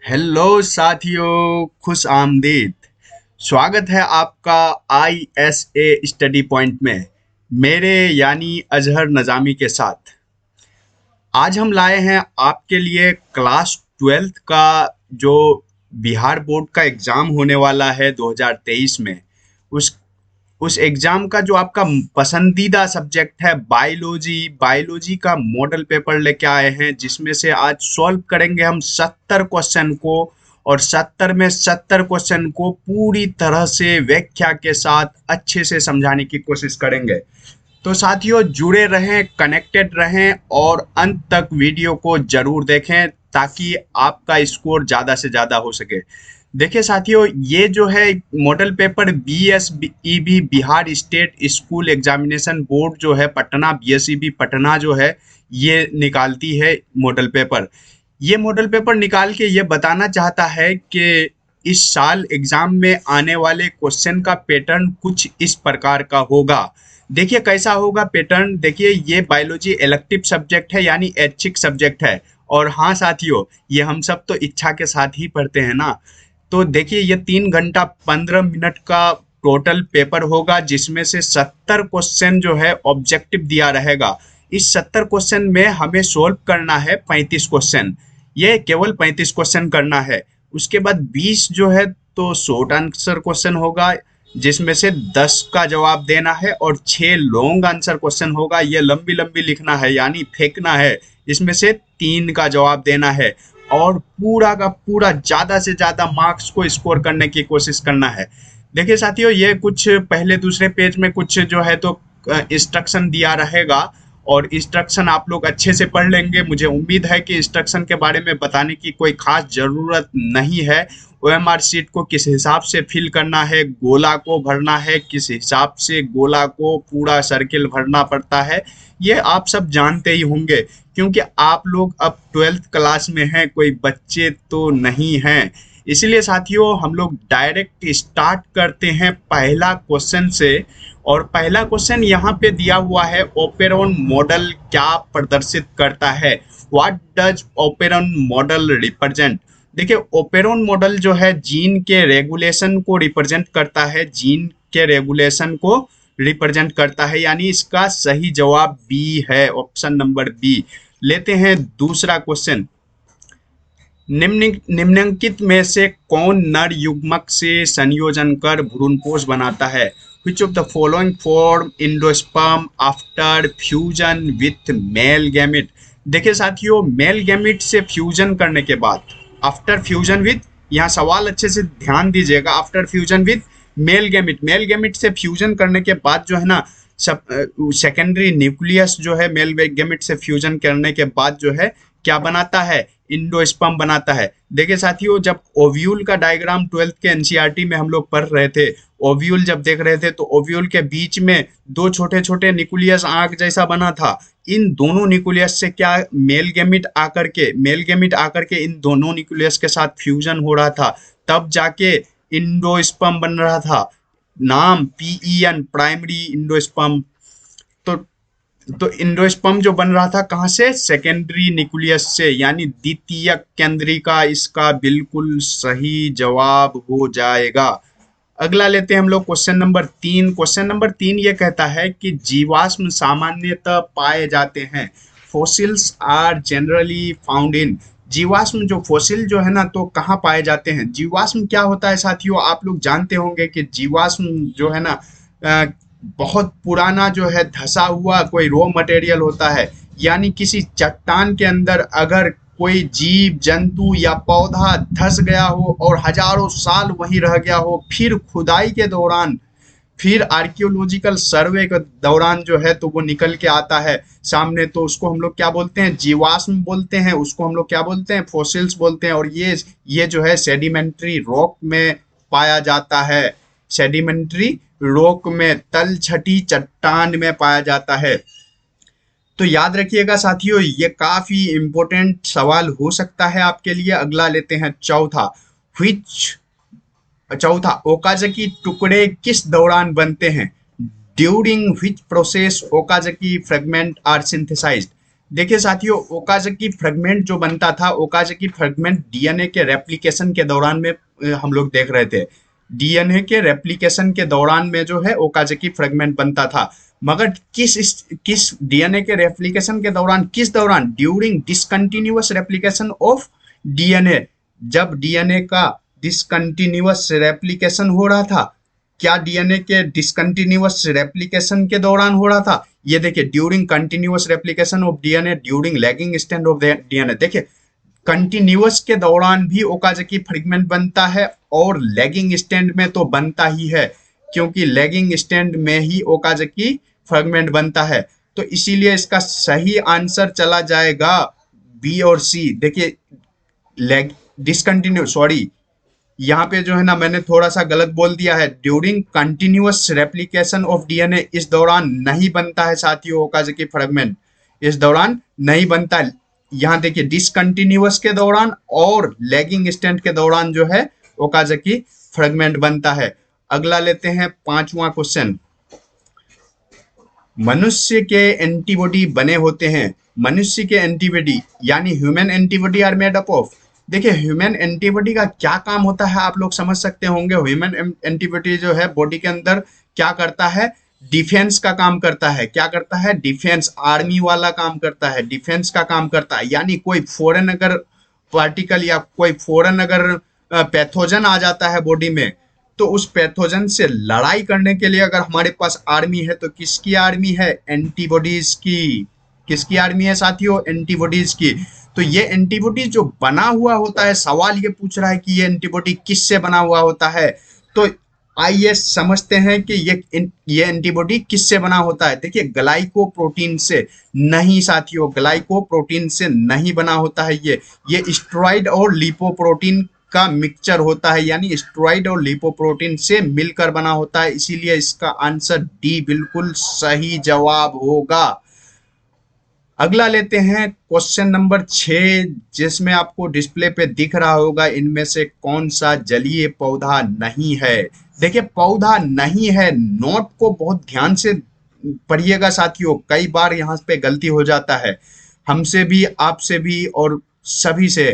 Hello साथियों, खुश आमदीद। स्वागत है आपका ISA स्टडी पॉइंट में मेरे यानी अजहर नज़ामी के साथ। आज हम लाए हैं आपके लिए क्लास 12th का जो बिहार बोर्ड का एग्ज़ाम होने वाला है 2023 में। उस उस एग्ज़ाम का जो आपका पसंदीदा सब्जेक्ट है बायोलॉजी, बायोलॉजी का मॉडल पेपर लेके आए हैं, जिसमें से आज सॉल्व करेंगे हम 70 क्वेश्चन को। और 70 में 70 क्वेश्चन को पूरी तरह से व्याख्या के साथ अच्छे से समझाने की कोशिश करेंगे। तो साथियों, जुड़े रहें, कनेक्टेड रहें और अंत तक वीडियो को जरूर देखें ताकि आपका स्कोर ज़्यादा से ज़्यादा हो सके। देखिए साथियों, ये जो है model paper BSEB Bihar state school examination board जो है पटना, BSEB पटना जो है ये निकालती है मॉडल पेपर। ये मॉडल पेपर निकाल के ये बताना चाहता है कि इस साल एग्जाम में आने वाले क्वेश्चन का पैटर्न कुछ इस प्रकार का होगा। देखिए कैसा होगा पैटर्न। देखिए, ये बायोलॉजी इलेक्टिव सब्जेक्ट है यानी ऐच्छिक सब्जेक्ट है। और हाँ साथियों, ये हम सब तो इच्छा के साथ ही पढ़ते हैं ना। तो देखिए, ये 3 घंटा 15 मिनट का टोटल पेपर होगा, जिसमें से 70 क्वेश्चन जो है ऑब्जेक्टिव दिया रहेगा। इस 70 क्वेश्चन में हमें सोल्व करना है 35 क्वेश्चन। ये केवल 35 क्वेश्चन करना है। उसके बाद 20 जो है तो शॉर्ट आंसर क्वेश्चन होगा, जिसमें से 10 का जवाब देना है, और 6 लॉन्ग आंसर क्वेश्चन होगा। ये लंबी लंबी लिखना है यानी फेंकना है। इसमें से 3 का जवाब देना है और पूरा का पूरा ज़्यादा से ज़्यादा मार्क्स को स्कोर करने की कोशिश करना है। देखिए साथियों, ये कुछ पहले दूसरे पेज में कुछ जो है तो इंस्ट्रक्शन दिया रहेगा, और इंस्ट्रक्शन आप लोग अच्छे से पढ़ लेंगे। मुझे उम्मीद है कि इंस्ट्रक्शन के बारे में बताने की कोई खास ज़रूरत नहीं है। OMR शीट को किस हिसाब से फिल करना है, गोला को भरना है, किस हिसाब से गोला को पूरा सर्किल भरना पड़ता है, ये आप सब जानते ही होंगे, क्योंकि आप लोग अब 12th क्लास में हैं, कोई बच्चे तो नहीं हैं। इसलिए साथियों, हम लोग डायरेक्ट स्टार्ट करते हैं पहला क्वेश्चन से। और पहला क्वेश्चन यहाँ पे दिया हुआ है, ओपेरॉन मॉडल क्या प्रदर्शित करता है? What does operon model represent? देखिए, ओपेरॉन मॉडल जो है जीन के रेगुलेशन को रिप्रेजेंट करता है, जीन के रेगुलेशन को रिप्रेजेंट करता है, यानी इसका सही जवाब बी है, ऑप्शन नंबर बी। लेते हैं दूसरा क्वेश्चन। निम्नलिखित में से कौन नर युग्मक से संयोजन कर भ्रूणपोष बनाता है? Which of the following form endosperm after fusion with male gamete? देखिए साथियों, मेल गैमेट से फ्यूजन करने के बाद, आफ्टर फ्यूजन विथ, यहाँ सवाल अच्छे से ध्यान दीजिएगा, after fusion with male gamete, male gamete से फ्यूजन करने के बाद जो है ना, सब सेकेंडरी न्यूक्लियस जो है मेल गैमेट से फ्यूजन करने के बाद जो है क्या बनाता है? इंडोस्पर्म बनाता है। देखिए साथियों, जब ओव्यूल का डायग्राम 12th के एनसीईआरटी में हम लोग पढ़ रहे थे, ओव्यूल जब देख रहे थे, तो ओव्यूल के बीच में दो छोटे छोटे न्यूक्लियस आंख जैसा बना था। इन दोनों न्यूक्लियस से क्या मेल गैमेट आकर के इन दोनों न्यूक्लियस के साथ फ्यूजन हो रहा था, तब जाके इंडोस्पर्म बन रहा था। नाम PEN, प्राइमरी इंडोस्पर्म। तो इंडोस्पर्म जो बन रहा था कहाँ से? सेकेंडरी न्यूक्लियस से, यानी द्वितीयक केंद्रिका इसका बिल्कुल सही जवाब हो जाएगा। अगला लेते हैं हम लोग क्वेश्चन नंबर 3। क्वेश्चन नंबर 3 ये कहता है कि जीवाश्म सामान्यतः पाए जाते हैं। Fossils are generally found in. जीवाश्म जो फोसिल जो है ना, तो कहाँ पाए जाते हैं? जीवाश्म क्या होता है साथियों? आप लोग जानते होंगे कि जीवाश्म जो है ना, बहुत पुराना जो है धसा हुआ कोई रॉ मटेरियल होता है। यानी किसी चट्टान के अंदर अगर कोई जीव जंतु या पौधा धस गया हो और हजारों साल वहीं रह गया हो, फिर खुदाई के दौरान, फिर आर्कियोलॉजिकल सर्वे के दौरान जो है तो वो निकल के आता है सामने, तो उसको हम लोग क्या बोलते हैं? जीवाश्म बोलते हैं। उसको हम लोग क्या बोलते हैं? फॉसिल्स बोलते हैं। और ये जो है सेडिमेंट्री रॉक में पाया जाता है। सेडिमेंट्री रॉक में, तलछटी चट्टान में पाया जाता है। तो याद रखिएगा साथियों, ये काफी इंपॉर्टेंट सवाल हो सकता है आपके लिए। अगला लेते हैं चौथा। चौथा, ओकाज़की टुकड़े किस दौरान बनते हैं? During which process Okazaki fragment are synthesized? देखिए साथियों, ओकाज़की फ्रेगमेंट जो बनता था, ओकाज़की फ्रेगमेंट डीएनए के रेप्लिकेशन के दौरान में हम लोग देख रहे थे। डीएनए के रेप्लिकेशन के दौरान में जो है ओकाज़की फ्रेगमेंट बनता था। मगर किस डीएनए के रेप्लिकेशन के दौरान, किस दौरान? During discontinuous replication of DNA. जब डीएनए का डिसकंटिन्यूअस रेप्लिकेशन हो रहा था, क्या डीएनए के डिसकंटिन्यूअस रेप्लिकेशन के दौरान हो रहा था? ये देखिए, during continuous replication of DNA during lagging stand of DNA. देखिए, कंटिन्यूअस के दौरान भी ओकाज़की फ्रेगमेंट बनता है और लैगिंग स्टैंड में तो बनता ही है, क्योंकि लैगिंग स्टैंड में ही ओकाज़की फ्रेगमेंट बनता है। तो इसीलिए इसका सही आंसर चला जाएगा बी और सी। देखिए, लैग डिसकंटिन्यू, सॉरी, यहाँ पे जो है ना मैंने थोड़ा सा गलत बोल दिया है। During continuous replication of DNA इस दौरान नहीं बनता है साथियों ओकाज़की फ्रेगमेंट, इस दौरान नहीं बनता है। यहाँ देखिए, डिसकंटिन्यूअस के दौरान और लैगिंग स्टैंड के दौरान जो है ओकाज़की फ्रेगमेंट बनता है। अगला लेते हैं 5वां क्वेश्चन। मनुष्य के एंटीबॉडी बने होते हैं। मनुष्य के एंटीबॉडी यानी human antibody are made up of. देखिए, ह्यूमन एंटीबॉडी का क्या काम होता है आप लोग समझ सकते होंगे। ह्यूमन एंटीबॉडी जो है बॉडी के अंदर क्या करता है? डिफेंस का काम करता है। क्या करता है? डिफेंस, आर्मी वाला काम करता है, डिफेंस का काम करता है। यानी कोई फॉरेन अगर पार्टिकल या कोई फॉरेन अगर पैथोजन आ जाता है बॉडी में, तो उस पैथोजन से लड़ाई करने के लिए अगर हमारे पास आर्मी है, तो किसकी आर्मी है? एंटीबॉडीज की। किसकी आर्मी है साथियों? एंटीबॉडीज की। तो ये एंटीबॉडी जो बना हुआ होता है, सवाल ये पूछ रहा है कि ये एंटीबॉडी किससे बना हुआ होता है। तो आइए समझते हैं कि ये एंटीबॉडी किससे बना होता है। देखिए, ग्लाइकोप्रोटीन से नहीं साथियों, ग्लाइकोप्रोटीन से नहीं बना होता है। ये स्टेरॉइड और लिपोप्रोटीन का मिक्सचर होता है, यानी स्टेरॉइड और लिपोप्रोटीन से मिलकर बना होता है। इसीलिए इसका आंसर डी बिल्कुल सही जवाब होगा। अगला लेते हैं क्वेश्चन नंबर 6, जिसमें आपको डिस्प्ले पे दिख रहा होगा इनमें से कौन सा जलीय पौधा नहीं है। देखिए, पौधा नहीं है, नोट को बहुत ध्यान से पढ़िएगा साथियों। कई बार यहाँ पे गलती हो जाता है, हमसे भी, आपसे भी और सभी से,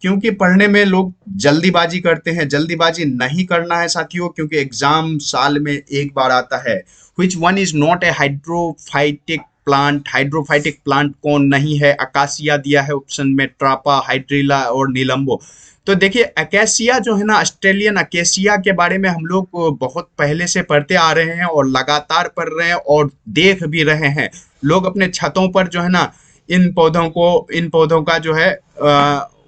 क्योंकि पढ़ने में लोग जल्दीबाजी करते हैं। जल्दीबाजी नहीं करना है साथियों, क्योंकि एग्जाम साल में एक बार आता है। Which one is not a hydrophytic plant? Hydrophytic plant कौन नहीं है? अकासिया दिया है ऑप्शन में, ट्रापा, हाइड्रीला और नीलम्बो। तो देखिए, अकेसिया जो है ना, ऑस्ट्रेलियन अकेसिया के बारे में हम लोग बहुत पहले से पढ़ते आ रहे हैं और लगातार पढ़ रहे हैं और देख भी रहे हैं। लोग अपने छतों पर जो है ना इन पौधों का जो है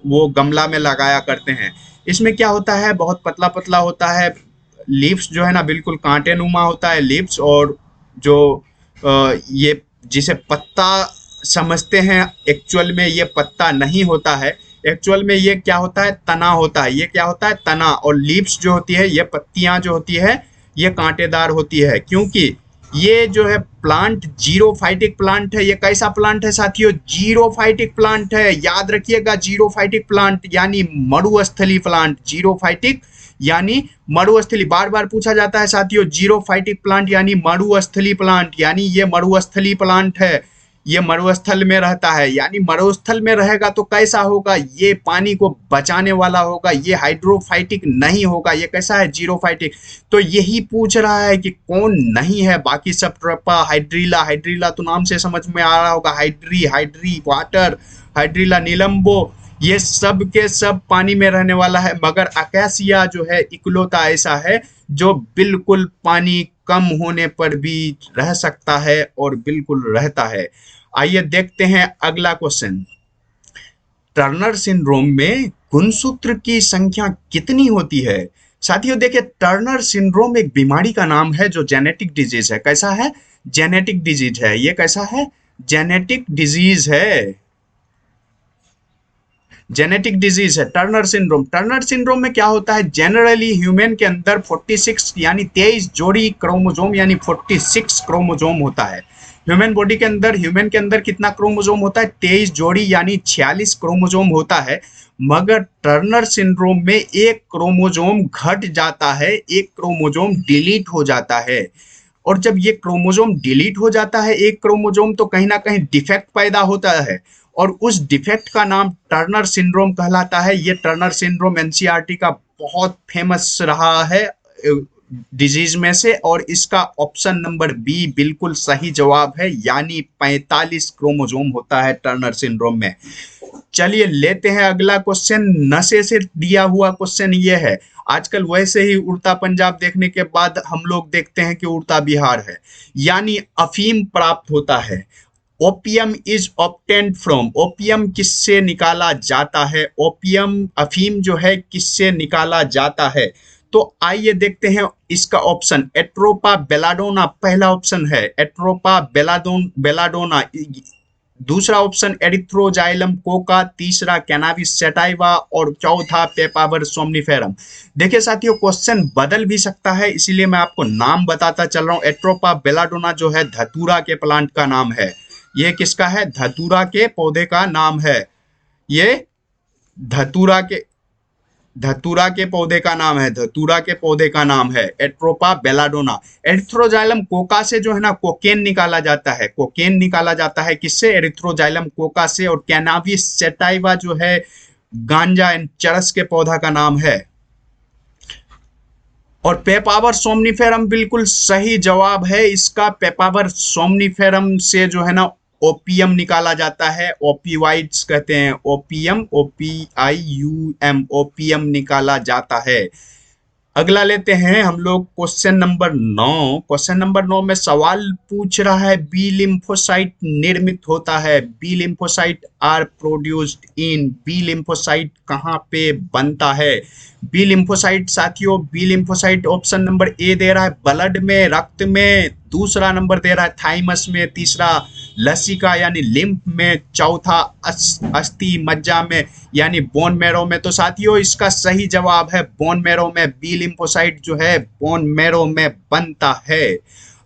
वो गमला में लगाया करते हैं। इसमें क्या होता है? बहुत पतला पतला होता है। लीव्स जो है ना बिल्कुल कांटे नुमा होता है लीव्स, और जो ये जिसे पत्ता समझते हैं, एक्चुअल में ये पत्ता नहीं होता है। एक्चुअल में ये क्या होता है? तना होता है। ये क्या होता है? तना। और लीव्स जो होती है, ये पत्तियां जो होती है, ये कांटेदार होती है। क्योंकि ये जो है प्लांट जीरोफाइटिक प्लांट है। ये कैसा प्लांट है साथियों? जीरोफाइटिक प्लांट है। याद रखिएगा, जीरोफाइटिक प्लांट यानी मरुस्थली प्लांट। जीरोफाइटिक यानी मरुस्थली, बार बार पूछा जाता है साथियों, जीरोफाइटिक प्लांट यानी मरुस्थली प्लांट, यानी ये मरुस्थली प्लांट है। ये मरुस्थल में रहता है, यानी मरुस्थल में रहेगा तो कैसा होगा? ये पानी को बचाने वाला होगा। ये हाइड्रोफाइटिक नहीं होगा। ये कैसा है? जीरोफाइटिक। तो यही पूछ रहा है कि कौन नहीं है। बाकी सब ट्रपा, हाइड्रीला, हाइड्रीला तो नाम से समझ में आ रहा होगा, हाइड्री वाटर, हाइड्रीला, नीलम्बो, ये सब के सब पानी में रहने वाला है। मगर अकेसिया जो है इकलौता ऐसा है जो बिल्कुल पानी कम होने पर भी रह सकता है और बिल्कुल रहता है। आइए देखते हैं अगला क्वेश्चन। टर्नर सिंड्रोम में गुणसूत्र की संख्या कितनी होती है? साथियों देखिए, टर्नर सिंड्रोम एक बीमारी का नाम है जो जेनेटिक डिजीज है। कैसा है? जेनेटिक डिजीज है। ये कैसा है? जेनेटिक डिजीज है। जेनेटिक डिजीज है टर्नर सिंड्रोम। टर्नर सिंड्रोम में क्या होता है? जनरली ह्यूमन के अंदर 46 यानी 23 जोड़ी क्रोमोजोम यानी 46 क्रोमोजोम होता है। ह्यूमन बॉडी के अंदर, ह्यूमन के अंदर कितना क्रोमोजोम होता है? 23 जोड़ी यानी 46 क्रोमोजोम होता है। मगर टर्नर सिंड्रोम में एक क्रोमोजोम घट जाता है, एक क्रोमोजोम डिलीट हो जाता है। और जब ये क्रोमोसोम डिलीट हो जाता है एक क्रोमोसोम, तो कहीं ना कहीं डिफेक्ट पैदा होता है और उस डिफेक्ट का नाम टर्नर सिंड्रोम कहलाता है। ये टर्नर सिंड्रोम एनसीईआरटी का बहुत फेमस रहा है डिजीज में से, और इसका ऑप्शन नंबर बी बिल्कुल सही जवाब है, यानी 45 क्रोमोसोम होता है टर्नर सिंड्रोम में। चलिए लेते हैं अगला क्वेश्चन। नशे से दिया हुआ क्वेश्चन ये है। आजकल वैसे ही उड़ता पंजाब देखने के बाद हम लोग देखते हैं कि उड़ता बिहार है, यानी अफीम प्राप्त होता है। Opium is obtained from, opium किससे निकाला जाता है? ओपियम अफीम जो है किससे निकाला जाता है? तो आइए देखते हैं इसका ऑप्शन। एट्रोपा बेलाडोना पहला ऑप्शन है, एट्रोपा बेलाडोना। दूसरा ऑप्शन एरिथ्रोजाइलम कोका, तीसरा कैनाबिस सैटाइवा और चौथा पेपावर सोमनिफेरम। देखिए साथियों, क्वेश्चन बदल भी सकता है, इसीलिए मैं आपको नाम बताता चल रहा हूँ। एट्रोपा बेलाडोना जो है धतूरा के प्लांट का नाम है। ये किसका है? धतूरा के पौधे का नाम है। ये धतूरा के पौधे का नाम है, धतूरा के पौधे का नाम है एट्रोपा बेलाडोना। एरिथ्रोजाइलम कोका से जो है ना कोकेन निकाला जाता है, कोकेन निकाला जाता है किससे? एरिथ्रोजाइलम कोका से। और कैनाबिस सैटाइवा जो है गांजा एंड चरस के पौधा का नाम है। और पेपावर सोमनिफेरम बिल्कुल सही जवाब है इसका। पेपावर सोमनिफेरम से जो है ना ओपियम निकाला जाता है, ओपीवाइड्स कहते हैं, ओपियम, OPIUM, ओपियम निकाला जाता है। अगला लेते हैं हम लोग क्वेश्चन नंबर 9। क्वेश्चन नंबर 9 में सवाल पूछ रहा है बी लिम्फोसाइट निर्मित होता है, B lymphocyte are produced in, B lymphocyte कहाँ पे बनता है? बी लिम्फोसाइट साथियों, B lymphocyte option number A दे रहा है ब्लड में, रक्त में। दूसरा नंबर दे रहा है थाइमस में, तीसरा लसिका यानी लिम्फ में, चौथा अस्थि मज्जा में यानी बोन मैरो में। तो साथियों इसका सही जवाब है बोन मैरो में। बी लिम्फोसाइट जो है बोन मैरो में बनता है।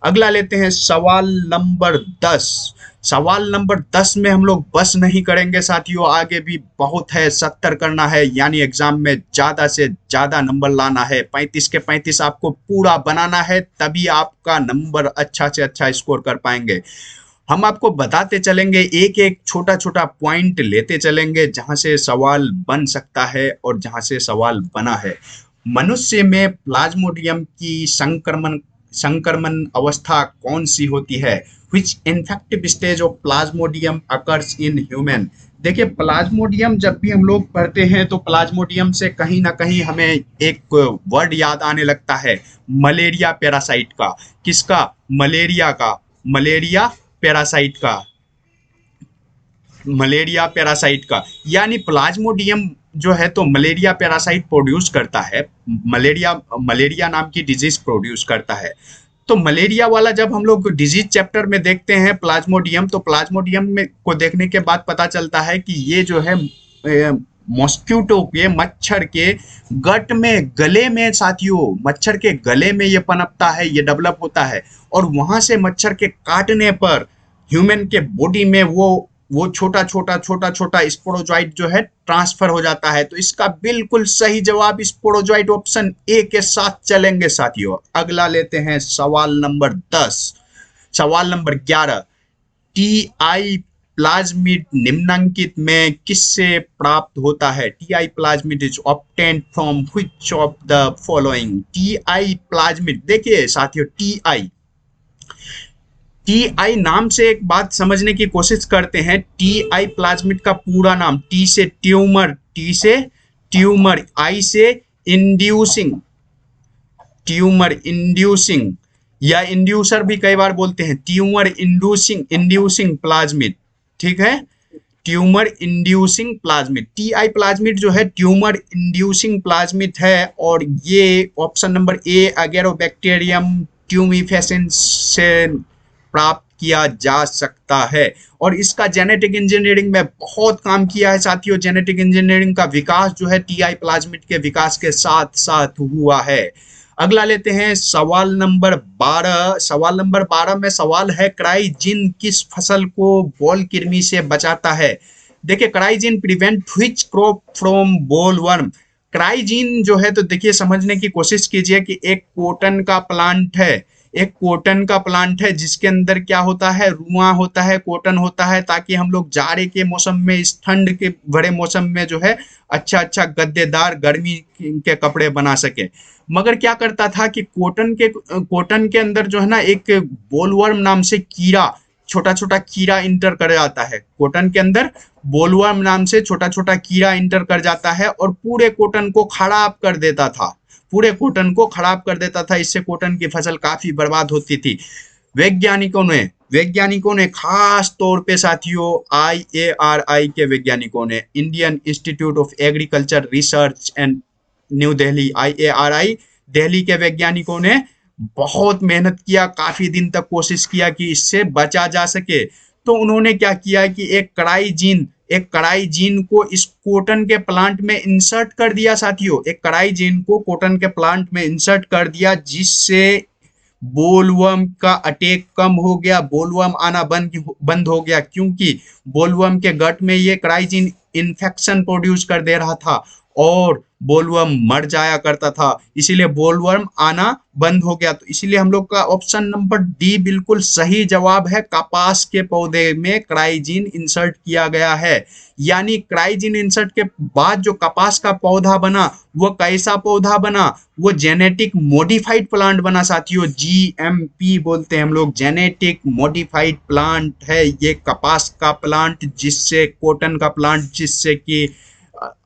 अगला लेते हैं सवाल नंबर 10। सवाल नंबर 10 में हम लोग बस नहीं करेंगे साथियों, आगे भी बहुत है, 70 करना है, यानी एग्जाम में ज्यादा से ज्यादा नंबर लाना है। 35 के 35 आपको पूरा बनाना है, तभी आपका नंबर अच्छा से अच्छा स्कोर कर पाएंगे। हम आपको बताते चलेंगे, एक एक छोटा छोटा पॉइंट लेते चलेंगे जहां से सवाल बन सकता है और जहां से सवाल बना है। मनुष्य में प्लाज्मोडियम की संक्रमण अवस्था कौन सी होती है? Which infective stage of plasmodium occurs in human? देखिए प्लाज्मोडियम जब भी हम लोग पढ़ते हैं तो प्लाज्मोडियम से कहीं ना कहीं हमें एक वर्ड याद आने लगता है, मलेरिया पैरासाइट का। किसका? मलेरिया का, मलेरिया पैरासाइट का, मलेरिया पैरासाइट का। यानी प्लाज्मोडियम जो है तो मलेरिया पैरासाइट प्रोड्यूस करता है, मलेरिया नाम की डिजीज प्रोड्यूस करता है। तो मलेरिया वाला जब हम लोग डिजीज चैप्टर में देखते हैं प्लाज्मोडियम, तो प्लाज्मोडियम में को देखने के बाद पता चलता है कि ये जो है मॉस्क्यूटो के, मच्छर के गट में, गले में साथियों, मच्छर के गले में ये पनपता है, ये डेवलप होता है, और वहां से मच्छर के काटने पर ह्यूमन के बॉडी में वो छोटा छोटा स्पोरोजोइट जो है ट्रांसफर हो जाता है। तो इसका बिल्कुल सही जवाब स्पोरोजोइट ऑप्शन ए के साथ चलेंगे साथियों। अगला लेते हैं सवाल नंबर 10। सवाल नंबर 11, टीआई प्लाज्मिड निम्नलिखित में किससे प्राप्त होता है? TI plasmid is obtained from which of the following? TI plasmid, देखिए साथियों टीआई नाम से एक बात समझने की कोशिश करते हैं। टीआई प्लाज्मिड का पूरा नाम, टी से ट्यूमर, आई से ट्यूमर इंड्यूसिंग या इंड्यूसर भी कई बार बोलते हैं, ट्यूमर इंड्यूसिंग प्लाज्मिड, ठीक है, tumour inducing plasmid. TI plasmid जो है ट्यूमर इंड्यूसिंग प्लाज्मिड है, और ये ऑप्शन नंबर ए अगेरोबैक्टीरियम ट्यूमिफेसेंस से प्राप्त किया जा सकता है। और इसका जेनेटिक इंजीनियरिंग में बहुत काम किया है साथियों। जेनेटिक इंजीनियरिंग का विकास जो है टीआई प्लाज्मिड के विकास के साथ साथ हुआ है। अगला लेते हैं सवाल नंबर 12। सवाल नंबर 12 में सवाल है क्राइजिन किस फसल को बोल कृमि से बचाता है? देखिए cry gene prevent which crop from bollworm. Cry gene जो है तो देखिए समझने की कोशिश कीजिए कि एक कॉटन का प्लांट है, एक कॉटन का प्लांट है जिसके अंदर क्या होता है, रुआ होता है, कॉटन होता है, ताकि हम लोग जाड़े के मौसम में, इस ठंड के भरे मौसम में जो है अच्छा अच्छा गद्देदार गर्मी के कपड़े बना सके। मगर क्या करता था कि कॉटन के अंदर जो है ना एक बोलवर्म नाम से कीड़ा, छोटा छोटा कीड़ा इंटर कर जाता है। कॉटन के अंदर बोलवर्म नाम से छोटा छोटा कीड़ा इंटर कर जाता है और पूरे कॉटन को खराब कर देता था, पूरे कॉटन को खराब कर देता था। इससे कॉटन की फसल काफी बर्बाद होती थी। वैज्ञानिकों ने खास तौर पे साथियों IARI के वैज्ञानिकों ने, Indian institute of agriculture research and new Delhi, IARI Delhi के वैज्ञानिकों ने बहुत मेहनत किया, काफी दिन तक कोशिश किया कि इससे बचा जा सके। तो उन्होंने क्या किया कि एक कड़ाई जीन को इस कॉटन के प्लांट में इंसर्ट कर दिया साथियों। एक कड़ाई जीन को कॉटन के प्लांट में इंसर्ट कर दिया, जिससे बोलवर्म का अटैक कम हो गया, बोलवर्म आना बंद हो गया, क्योंकि बोलवर्म के गट में ये कड़ाई जीन इन्फेक्शन प्रोड्यूस कर दे रहा था और बोलवर्म मर जाया करता था, इसीलिए बोलवर्म आना बंद हो गया। तो इसीलिए हम लोग का ऑप्शन नंबर डी बिल्कुल सही जवाब है। कपास के पौधे में क्राइजीन इंसर्ट किया गया है। यानी क्राइजीन इंसर्ट के बाद जो कपास का पौधा बना वो कैसा पौधा बना, वो जेनेटिक मॉडिफाइड प्लांट बना साथियों। GMP बोलते हैं हम लोग, जेनेटिक मॉडिफाइड प्लांट है ये कपास का प्लांट, जिससे कॉटन का प्लांट, जिससे कि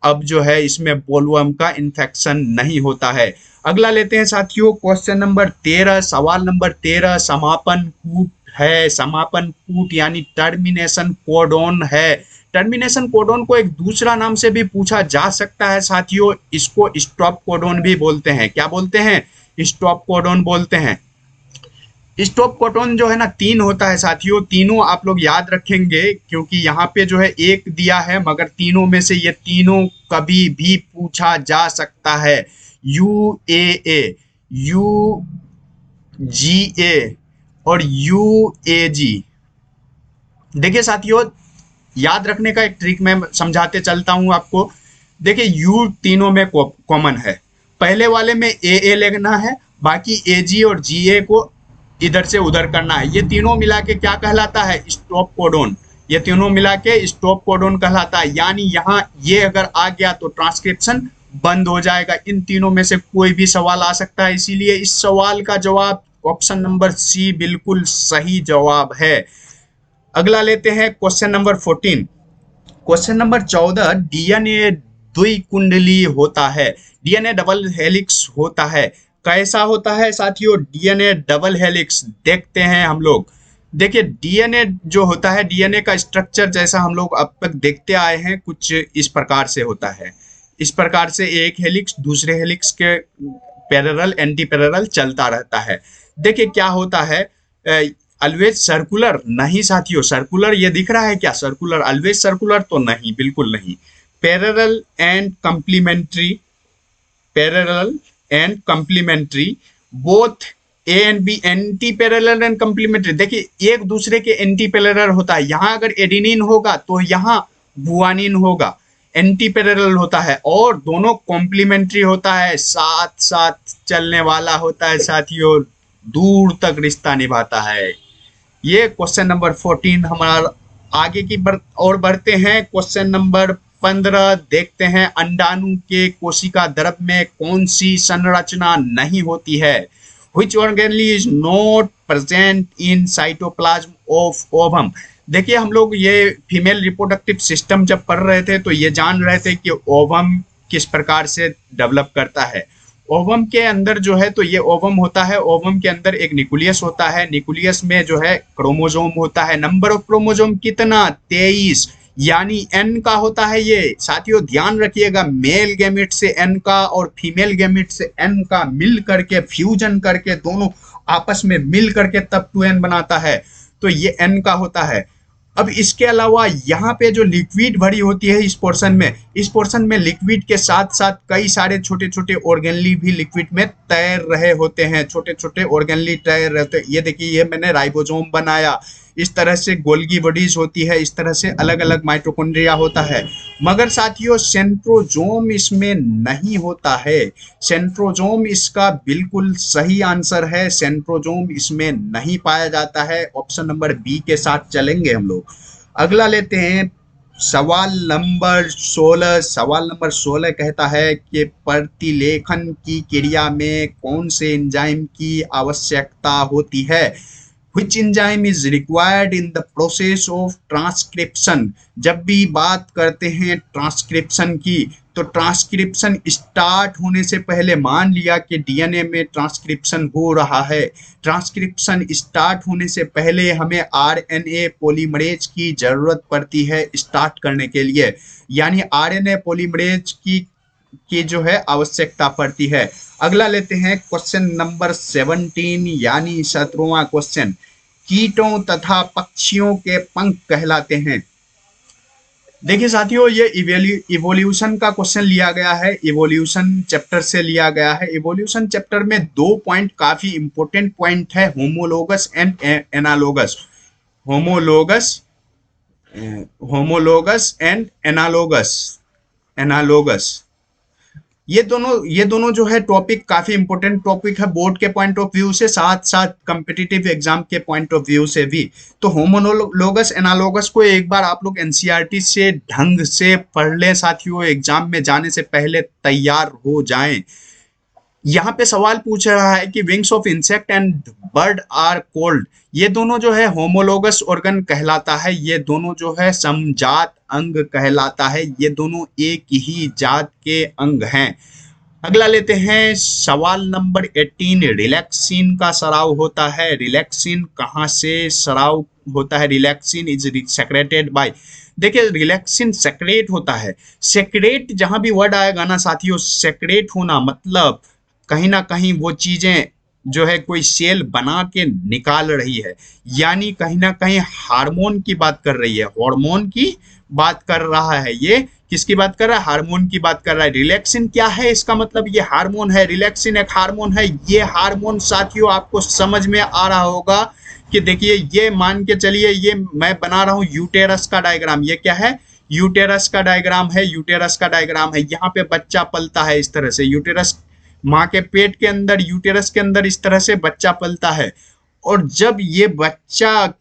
अब जो है इसमें बोलवर्म का इन्फेक्शन नहीं होता है। अगला लेते हैं साथियों क्वेश्चन नंबर 13, सवाल नंबर 13 समापन कूट है। समापन कूट यानी टर्मिनेशन कोडोन है। टर्मिनेशन कोडोन को एक दूसरा नाम से भी पूछा जा सकता है साथियों, इसको स्टॉप कोडोन भी बोलते हैं। क्या बोलते हैं? स्टॉप कोडोन बोलते हैं। स्टॉप कोडोन जो है ना 3 होता है साथियों, तीनों आप लोग याद रखेंगे क्योंकि यहाँ पे जो है एक दिया है, मगर तीनों में से ये तीनों कभी भी पूछा जा सकता है। UAA, UGA और UAG। देखिए साथियों, याद रखने का एक ट्रिक मैं समझाते चलता हूं आपको। देखिए यू तीनों में कॉमन है, पहले वाले में AA लेना है, बाकी AG और GA को इधर से उधर करना है। ये तीनों मिला के क्या कहलाता है? Stop codon. ये तीनों मिला के स्टॉप कोडोन कहलाता है। यानी यहाँ ये अगर आ गया तो ट्रांसक्रिप्शन बंद हो जाएगा। इन तीनों में से कोई भी सवाल आ सकता है, इसीलिए इस सवाल का जवाब ऑप्शन नंबर C बिल्कुल सही जवाब है। अगला लेते हैं question number 14। Question number 14, DNA द्विकुंडली होता है, DNA डबल हेलिक्स होता है। कैसा होता है साथियों DNA डबल हेलिक्स? देखते हैं हम लोग। देखिए DNA जो होता है, DNA का स्ट्रक्चर जैसा हम लोग अब तक देखते आए हैं, कुछ इस प्रकार से होता है। इस प्रकार से एक हेलिक्स दूसरे हेलिक्स के पैरेलल एंटी पैरेलल चलता रहता है। देखिए क्या होता है, ऑलवेज सर्कुलर नहीं साथियों। सर्कुलर ये दिख रहा है क्या? सर्कुलर, ऑलवेज सर्कुलर तो नहीं, बिल्कुल नहीं। Parallel and complementary, parallel and complementary, both A and B, anti parallel and complementary. देखिए एक दूसरे के एंटी पैरेलल होता है। यहाँ अगर एडिनिन होगा तो यहाँ गुआनिन होगा, एंटी पैरेलल होता है। और दोनों कॉम्प्लीमेंट्री होता है, साथ साथ चलने वाला होता है साथियों, दूर तक रिश्ता निभाता है। ये क्वेश्चन नंबर 14 हमारा। आगे की और बढ़ते हैं। क्वेश्चन नंबर 15 देखते हैं। अंडाणु के कोशिका द्रव में कौन सी संरचना नहीं होती है? Which organelle is not present in cytoplasm of ovum? देखिए हम लोग ये फीमेल रिप्रोडक्टिव सिस्टम जब पढ़ रहे थे तो ये जान रहे थे कि ओवम किस प्रकार से डेवलप करता है। ओवम के अंदर जो है तो ये ओवम होता है, ओवम के अंदर एक न्यूक्लियस होता है, न्यूक्लियस में जो है क्रोमोसोम होता है। नंबर ऑफ क्रोमोसोम कितना? 23, यानी N का होता है ये। साथियों ध्यान रखिएगा, मेल गैमेट से N का और फीमेल गैमेट से N का मिल करके फ्यूजन करके दोनों आपस में मिल करके तब 2N बनाता है, तो ये N का होता है। अब इसके अलावा यहाँ पे जो लिक्विड भरी होती है इस पोर्शन में लिक्विड के साथ साथ कई सारे छोटे छोटे ऑर्गेनली भी लिक्विड में तैर रहे होते हैं। छोटे छोटे ऑर्गेनली तैर रहते हैं। ये देखिए, ये मैंने राइबोसोम बनाया, इस तरह से गोल्गी बॉडीज होती है, इस तरह से अलग अलग माइटोकॉन्ड्रिया होता है। मगर साथियों सेंट्रोजोम इसमें नहीं होता है। सेंट्रोजोम इसका बिल्कुल सही आंसर है, सेंट्रोजोम इसमें नहीं पाया जाता है। ऑप्शन नंबर बी के साथ चलेंगे हम लोग। अगला लेते हैं सवाल नंबर 16। सवाल नंबर 16 कहता है कि प्रतिलेखन की क्रिया में कौन से एंजाइम की आवश्यकता होती है। Which enzyme is required in the process of transcription? जब भी बात करते हैं ट्रांसक्रिप्शन की, तो ट्रांसक्रिप्शन स्टार्ट होने से पहले मान लिया कि डीएनए में ट्रांसक्रिप्शन हो रहा है। ट्रांसक्रिप्शन स्टार्ट होने से पहले हमें आरएनए पॉलीमरेज की जरूरत पड़ती है स्टार्ट करने के लिए, यानी आरएनए पॉलीमरेज की जो है आवश्यकता पड़ती है। अगला लेते हैं क्वेश्चन नंबर 17 यानी 17वां क्वेश्चन। कीटों तथा पक्षियों के पंख कहलाते हैं। देखिए साथियों ये इवोल्यूशन का क्वेश्चन लिया गया है, इवोल्यूशन चैप्टर से लिया गया है। इवोल्यूशन चैप्टर में 2 पॉइंट काफी इंपॉर्टेंट पॉइंट है, homologous and analogous. Homologous homologous and analogous ये दोनों जो है टॉपिक काफी इंपॉर्टेंट टॉपिक है बोर्ड के पॉइंट ऑफ व्यू से, साथ साथ कॉम्पिटिटिव एग्जाम के पॉइंट ऑफ व्यू से भी। तो होमोलोगस एनालोगस को एक बार आप लोग एनसीईआरटी से ढंग से पढ़ लें साथियों, एग्जाम में जाने से पहले तैयार हो जाएं। यहाँ पे सवाल पूछ रहा है कि wings of insect and bird are called, ये दोनों जो है होमोलोगस ऑर्गन कहलाता है, ये दोनों जो है समजात अंग कहलाता है, ये दोनों एक ही जात के अंग हैं। अगला लेते हैं सवाल नंबर 18। रिलैक्सिन का स्राव होता है। रिलैक्सिन कहाँ से स्राव होता है? रिलैक्सिन इज सेक्रेटेड बाय, देखिए रिलैक्सिन सेक्रेट होता है। सेक्रेट जहां भी वर्ड आएगा ना साथियों, सेक्रेट होना मतलब कहीं ना कहीं वो चीजें जो है कोई सेल बना के निकाल रही है, यानी कहीं ना कहीं हार्मोन की बात कर रही है, हार्मोन की बात कर रहा है। ये किसकी बात कर रहा है? हार्मोन की बात कर रहा है। रिलैक्सिन क्या है? इसका मतलब ये हार्मोन है, रिलैक्सिन एक हार्मोन है। ये हार्मोन साथियों आपको समझ में आ रहा होगा कि देखिए ये मान के चलिए, ये मैं बना रहा हूं यूटेरस का डायग्राम। ये क्या है? यूटेरस का डायग्राम है, यूटेरस का डायग्राम है। यहाँ पे बच्चा पलता है इस तरह से, यूटेरस माँ के पेट के अंदर, यूटेरस के अंदर इस तरह से बच्चा पलता है। और जब ये बच्चा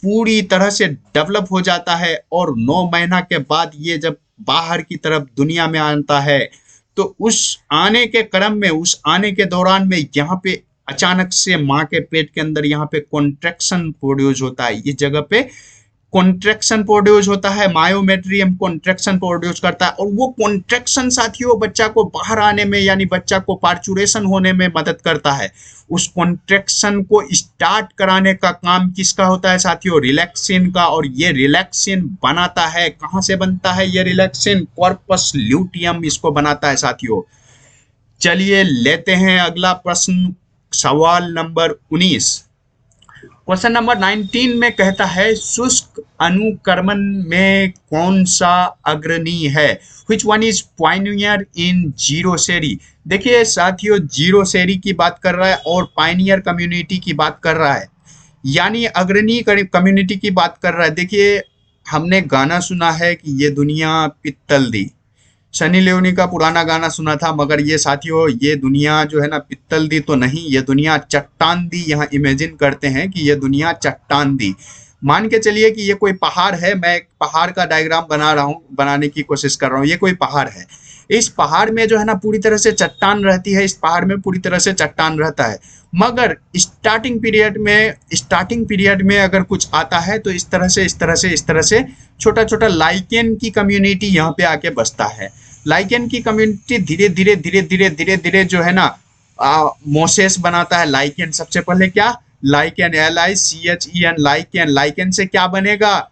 पूरी तरह से डेवलप हो जाता है और 9 महीना के बाद ये जब बाहर की तरफ दुनिया में आता है, तो उस आने के क्रम में, उस आने के दौरान में यहाँ पे अचानक से माँ के पेट के अंदर यहाँ पे कॉन्ट्रैक्शन प्रोड्यूस होता है। इस जगह पे कॉन्ट्रैक्शन प्रोड्यूस होता है, मायोमेट्रियम कॉन्ट्रैक्शन प्रोड्यूस करता है। और वो कॉन्ट्रैक्शन साथियों बच्चा को बाहर आने में, यानी बच्चा को पार्चुरेशन होने में मदद करता है। उस कॉन्ट्रैक्शन को स्टार्ट कराने का काम किसका होता है साथियों? रिलैक्सिन का। और ये रिलैक्सिन बनाता है, कहाँ से बनता है ये रिलैक्सिन? कॉर्पस ल्यूटियम इसको बनाता है साथियों। चलिए लेते हैं अगला प्रश्न, सवाल नंबर 19। क्वेश्चन नंबर 19 में कहता है शुष्क अनुक्रमण में कौन सा अग्रणी है? Which one is pioneer in zero सेरी? देखिए साथियों जीरो सेरी की बात कर रहा है और पाइनियर कम्युनिटी की बात कर रहा है, यानी अग्रणी कम्युनिटी की बात कर रहा है। देखिए हमने गाना सुना है कि ये दुनिया पित्तल दी, सनी लियोनी का पुराना गाना सुना था, मगर ये साथियों ये दुनिया जो है ना पित्तल दी तो नहीं, ये दुनिया चट्टान दी। यहाँ इमेजिन करते हैं कि ये दुनिया चट्टान दी। मान के चलिए कि ये कोई पहाड़ है, मैं एक पहाड़ का डायग्राम बना रहा हूँ, बनाने की कोशिश कर रहा हूँ। ये कोई पहाड़ है, इस पहाड़ में जो है ना पूरी तरह से चट्टान रहती है, इस पहाड़ में पूरी तरह से चट्टान रहता है। मगर स्टार्टिंग पीरियड में अगर कुछ आता है तो इस तरह से छोटा छोटा लाइकेन की कम्युनिटी यहाँ पे आके बसता है। लाइकेन की कम्युनिटी धीरे धीरे जो है ना मोसेस बनाता है। लाइकेन सबसे पहले क्या? Lichen, LICHEN, lichen. लाइकेन से क्या बनेगा?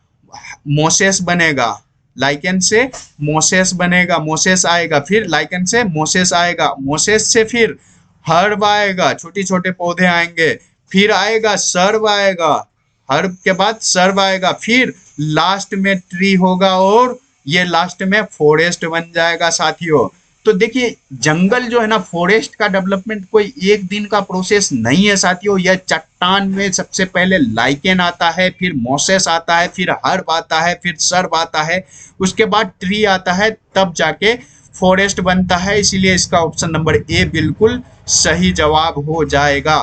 मोसेस बनेगा। लाइकेन से मोसेस बनेगा, मोसेस आएगा, फिर लाइकेन से मोसेस आएगा, मोसेस से फिर हर्ब आएगा, छोटे छोटे पौधे आएंगे, फिर आएगा सर्व आएगा, हर्ब के बाद सर्व आएगा, फिर लास्ट में ट्री होगा और ये लास्ट में फॉरेस्ट बन जाएगा साथियों। तो तो देखिए जंगल जो है ना, फॉरेस्ट का डेवलपमेंट कोई एक दिन का प्रोसेस नहीं है साथियों। यह चट्टान में सबसे पहले लाइकेन आता है, फिर मोसेस आता है, फिर हर्ब आता है, फिर सर्ब आता है, उसके बाद ट्री आता है, तब जाके फॉरेस्ट बनता है। इसीलिए इसका ऑप्शन नंबर ए बिल्कुल सही जवाब हो जाएगा।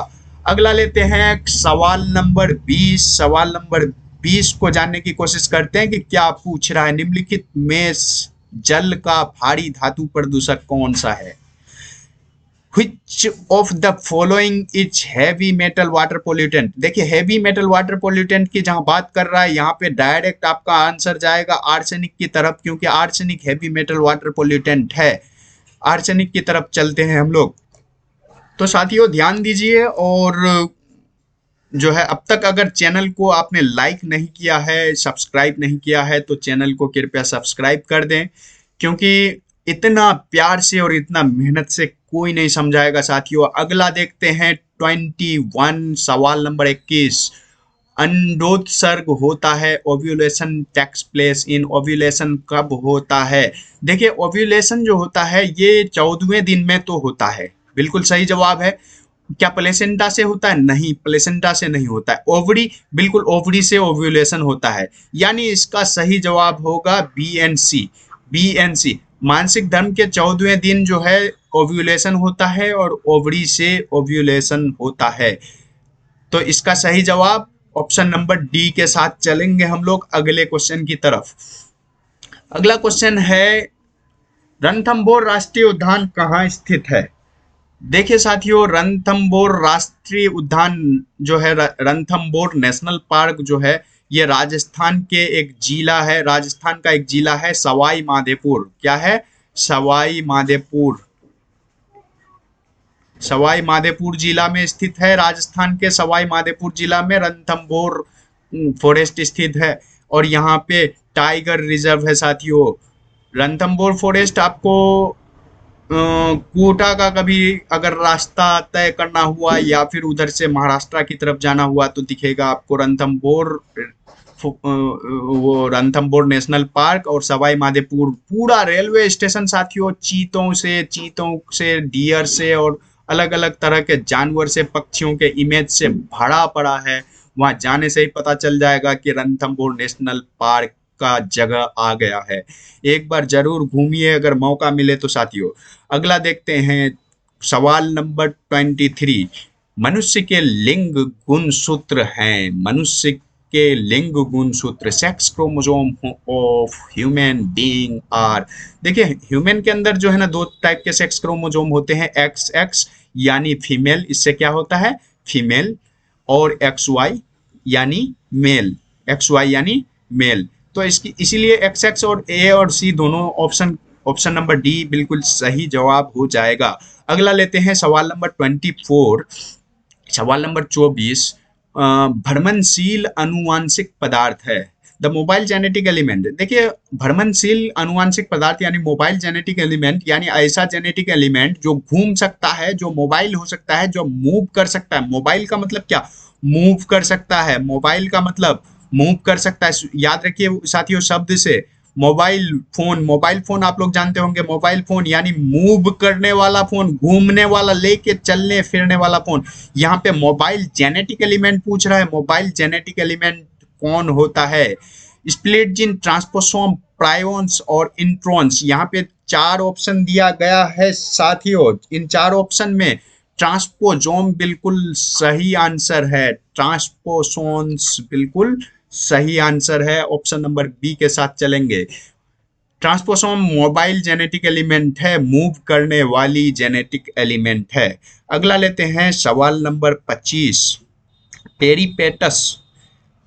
अगला लेते हैं सवाल नंबर 20। सवाल नंबर 20 को जानने की कोशिश करते हैं कि क्या पूछ रहा है। निम्नलिखित में जल का भारी धातु प्रदूषक कौन सा है? Which of the following is heavy metal water pollutant? देखिए हेवी मेटल वाटर पोल्यूटेंट की जहां बात कर रहा है, यहाँ पे डायरेक्ट आपका आंसर जाएगा आर्सेनिक की तरफ, क्योंकि arsenic heavy metal water pollutant है। आर्सेनिक की तरफ चलते हैं हम लोग। तो साथियों ध्यान दीजिए, और जो है अब तक अगर चैनल को आपने लाइक नहीं किया है, सब्सक्राइब नहीं किया है, तो चैनल को कृपया सब्सक्राइब कर दें, क्योंकि इतना प्यार से और इतना मेहनत से कोई नहीं समझाएगा साथियों। अगला देखते हैं 21। सवाल नंबर 21। अंडोत्सर्ग होता है, ovulation takes place in. Ovulation कब होता है? देखिए ओव्यूलेशन जो होता है ये 14वें दिन में तो होता है, बिल्कुल सही जवाब है। क्या प्लेसेंटा से होता है? नहीं, प्लेसेंटा से नहीं होता है। ओवरी, बिल्कुल ओवरी से ओव्यूलेशन होता है, यानी इसका सही जवाब होगा B and C. B and C, मानसिक धर्म के 14वें दिन जो है ओव्यूलेशन होता है और ओवरी से ओव्यूलेशन होता है। तो इसका सही जवाब ऑप्शन नंबर डी के साथ चलेंगे हम लोग अगले क्वेश्चन की तरफ। अगला क्वेश्चन है रणथंभौर राष्ट्रीय उद्यान कहाँ स्थित है? देखिए साथियों रणथंभौर राष्ट्रीय उद्यान जो है, रणथंभौर नेशनल पार्क जो है, ये राजस्थान के एक जिला है, राजस्थान का एक जिला है सवाई माधोपुर। क्या है? सवाई माधोपुर। सवाई माधोपुर जिला में स्थित है। राजस्थान के सवाई माधोपुर जिला में रणथंभौर फॉरेस्ट स्थित है, और यहाँ पे टाइगर रिजर्व है साथियों। रणथंभौर फॉरेस्ट आपको कोटा का कभी अगर रास्ता तय करना हुआ या फिर उधर से महाराष्ट्र की तरफ जाना हुआ तो दिखेगा आपको रणथंभौर, वो रणथंभौर नेशनल पार्क और सवाई माधोपुर। पूरा रेलवे स्टेशन साथियों चीतों से डियर से और अलग अलग तरह के जानवर से, पक्षियों के इमेज से भरा पड़ा है। वहां जाने से ही पता चल जाएगा कि रणथंभौर नेशनल पार्क का जगह आ गया है। एक बार जरूर घूमिए अगर मौका मिले तो साथियों। अगला देखते हैं सवाल नंबर 23। मनुष्य के लिंग गुणसूत्र हैं। मनुष्य के लिंग गुणसूत्र, sex chromosome of human being are. देखिए ह्यूमन के अंदर जो है ना, दो टाइप के सेक्स क्रोमोसोम होते हैं। एक्स एक्स यानी फीमेल, इससे क्या होता है? फीमेल, और एक्स वाई यानी मेल। एक्स वाई यानी मेल। तो इसकी इसीलिए एक्स एक्स और ए और सी दोनों ऑप्शन नंबर डी बिल्कुल सही जवाब हो जाएगा। अगला लेते हैं सवाल नंबर 24। सवाल नंबर 24। भ्रमणशील अनुवांशिक पदार्थ है। The mobile genetic element. देखिए भ्रमणशील अनुवांशिक पदार्थ यानी मोबाइल जेनेटिक एलिमेंट, यानी ऐसा जेनेटिक एलिमेंट जो घूम सकता है, जो मोबाइल हो सकता है, जो मूव कर सकता है। मोबाइल का मतलब क्या? मूव कर सकता है। मोबाइल का मतलब मूव कर सकता है। याद रखिए साथियों शब्द से, मोबाइल फोन आप लोग जानते होंगे। मोबाइल फोन यानी मूव करने वाला फोन, घूमने वाला, लेके चलने फिरने वाला फोन। यहाँ पे मोबाइल जेनेटिक एलिमेंट पूछ रहा है। मोबाइल जेनेटिक एलिमेंट कौन होता है? स्प्लिट जीन, ट्रांसपोसोम, प्रायोन्स और इंट्रॉन्स। यहाँ पे 4 ऑप्शन दिया गया है साथियों। इन 4 ऑप्शन में ट्रांसपोसोम बिल्कुल सही आंसर है। ट्रांसपोसोन्स बिल्कुल सही आंसर है। ऑप्शन नंबर बी के साथ चलेंगे। ट्रांसपोसोम मोबाइल जेनेटिक एलिमेंट है, मूव करने वाली जेनेटिक एलिमेंट है। अगला लेते हैं सवाल नंबर 25। पेरिपेटस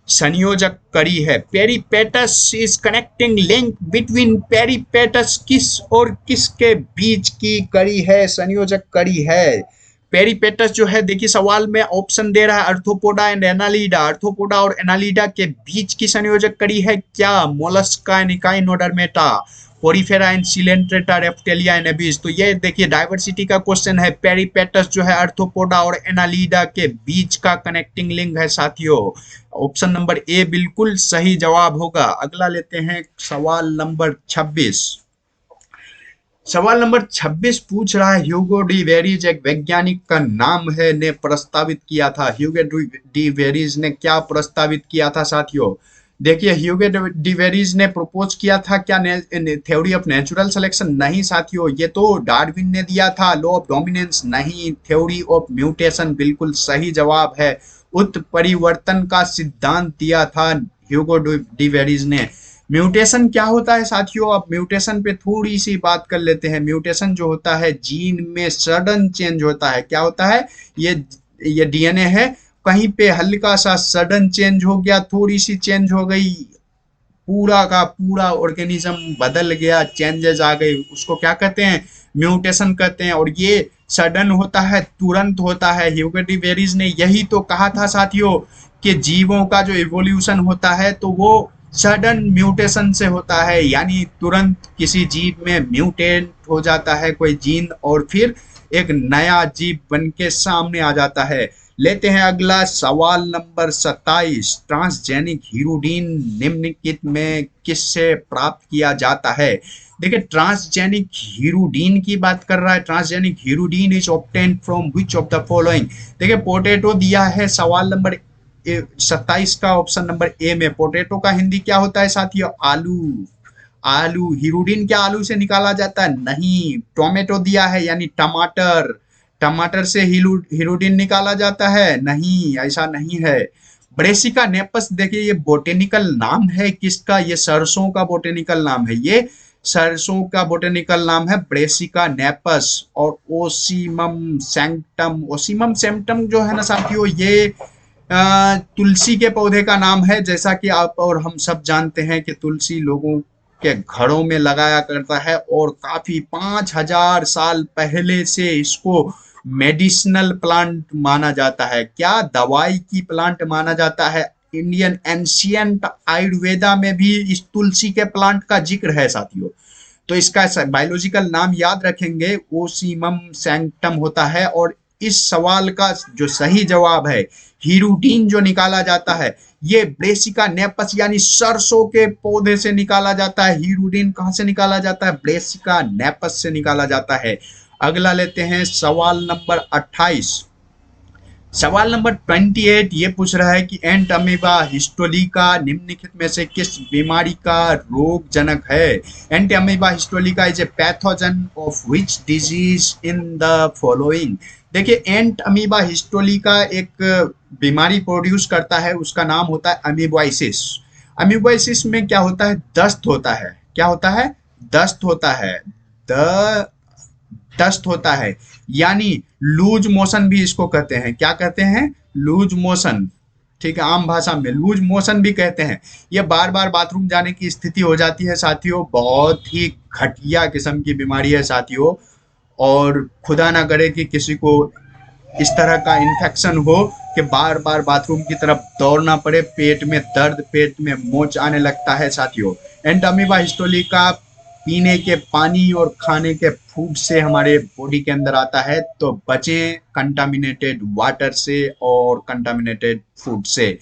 संयोजक कड़ी है। पेरिपेटस इज कनेक्टिंग लिंक बिटवीन। पेरिपेटस किस और किसके बीच की कड़ी है? संयोजक कड़ी है। पेरिपेटस जो है, देखिए सवाल में ऑप्शन दे रहा है अर्थोपोडा एंड एनालिडा। अर्थोपोडा और एनालिडा के बीच की संयोजक कड़ी है क्या? Mollusca and Echinodermata, Porifera and Coelenterata, reptilia and Abies. तो ये देखिए डाइवर्सिटी का क्वेश्चन है। पेरिपेटस जो है अर्थोपोडा और एनालिडा के बीच का कनेक्टिंग लिंक है साथियों। ऑप्शन नंबर ए बिल्कुल सही जवाब होगा। अगला लेते हैं सवाल नंबर 26। सवाल नंबर 26 पूछ रहा है, ह्यूगो डी वेरीज एक वैज्ञानिक का नाम है, ने प्रस्तावित किया था। ह्यूगो डी वेरीज ने क्या प्रस्तावित किया था साथियों? देखिए, ह्यूगो डी वेरीज ने प्रपोज किया था क्या थ्योरी ऑफ नेचुरल सिलेक्शन? नहीं साथियों, ये तो डार्विन ने दिया था। Law of dominance? नहीं। थ्योरी ऑफ म्यूटेशन बिल्कुल सही जवाब है। उत्परिवर्तन का सिद्धांत दिया था ह्यूगो डी वेरीज ने। म्यूटेशन क्या होता है साथियों? अब म्यूटेशन पे थोड़ी सी बात कर लेते हैं। म्यूटेशन जो होता है, जीन में सडन चेंज होता है। क्या होता है? ये डीएनए है, कहीं पे हल्का सा सडन चेंज हो गया, थोड़ी सी चेंज हो गई, पूरा का पूरा ऑर्गेनिज्म बदल गया, चेंजेस आ गए, उसको क्या कहते हैं? म्यूटेशन कहते हैं। और ये सडन होता है, तुरंत होता है। ह्यूगो डी वेरीज ने यही तो कहा था साथियों कि जीवों का जो इवोल्यूशन होता है तो वो सडन म्यूटेशन से होता है, यानी तुरंत किसी जीव में म्यूटेट हो जाता है कोई जीन और फिर एक नया जीव बन के सामने आ जाता है। लेते हैं अगला सवाल नंबर 27। ट्रांसजेनिक हीरोडीन निम्नलिखित में किससे प्राप्त किया जाता है? देखिए, ट्रांसजेनिक हीरोडीन की बात कर रहा है। Transgenic हीरोडीन is obtained from which of the following? देखिए, पोटैटो दिया है सवाल नंबर 27 का ऑप्शन नंबर ए में। पोटैटो का हिंदी क्या होता है साथियों? आलू। आलू। हीरोडीन क्या आलू से निकाला जाता है? नहीं। टोमेटो दिया है, यानी टमाटर। टमाटर से हीरोडीन निकाला जाता है? नहीं, ऐसा नहीं है। ब्रेसिका नेपस, देखिए ये बोटेनिकल नाम है किसका? ये सरसों का बोटेनिकल नाम है। ये सरसों का बोटेनिकल नाम है ब्रेसिका नेपस। और ओसीमम सैंक्टम, ओसीमम सैंक्टम जो है ना साथियों, ये तुलसी के पौधे का नाम है। जैसा कि आप और हम सब जानते हैं कि तुलसी लोगों के घरों में लगाया करता है और काफी 5000 साल पहले से इसको मेडिसिनल प्लांट माना जाता है। क्या? दवाई की प्लांट माना जाता है। इंडियन एंशियंट आयुर्वेदा में भी इस तुलसी के प्लांट का जिक्र है साथियों। तो इसका बायोलॉजिकल नाम याद रखेंगे, ओसीमम सैंक्टम होता है। और इस सवाल का जो सही जवाब है, हीरोडीन जो निकाला जाता है, ये ब्रेसिका नेपस यानी सरसों के पौधे से निकाला जाता है। हीरोडीन कहां से निकाला जाता है? ब्रेसिका नेपस से निकाला जाता है। अगला लेते हैं सवाल नंबर 28। सवाल नंबर 28 ये पूछ रहा है कि एंट अमीबा हिस्टोलिका निम्नलिखित में से किस बीमारी का रोग जनक है? Entamoeba histolytica is a pathogen of which disease in the following? देखिए, एंट अमीबा हिस्टोलिका एक बीमारी प्रोड्यूस करता है, उसका नाम होता है अमीबोइसिस। अमीबोइसिस में क्या होता है? दस्त होता है। क्या होता है? दस्त होता है। द दस्त होता है, यानी लूज मोशन भी इसको कहते हैं। क्या कहते हैं? Loose motion. ठीक है, आम भाषा में लूज मोशन भी कहते हैं। ये बार बार बाथरूम जाने की स्थिति हो जाती है साथियों। बहुत ही घटिया किस्म की बीमारी है साथियों। और खुदा ना करे कि किसी को इस तरह का इन्फेक्शन हो कि बार बार बाथरूम की तरफ दौड़ना पड़े, पेट में दर्द, पेट में मोच आने लगता है साथियों। एंटामीबा हिस्टोलिका पीने के पानी और खाने के फूड से हमारे बॉडी के अंदर आता है, तो बचें कंटामिनेटेड वाटर से और कंटामिनेटेड फूड से।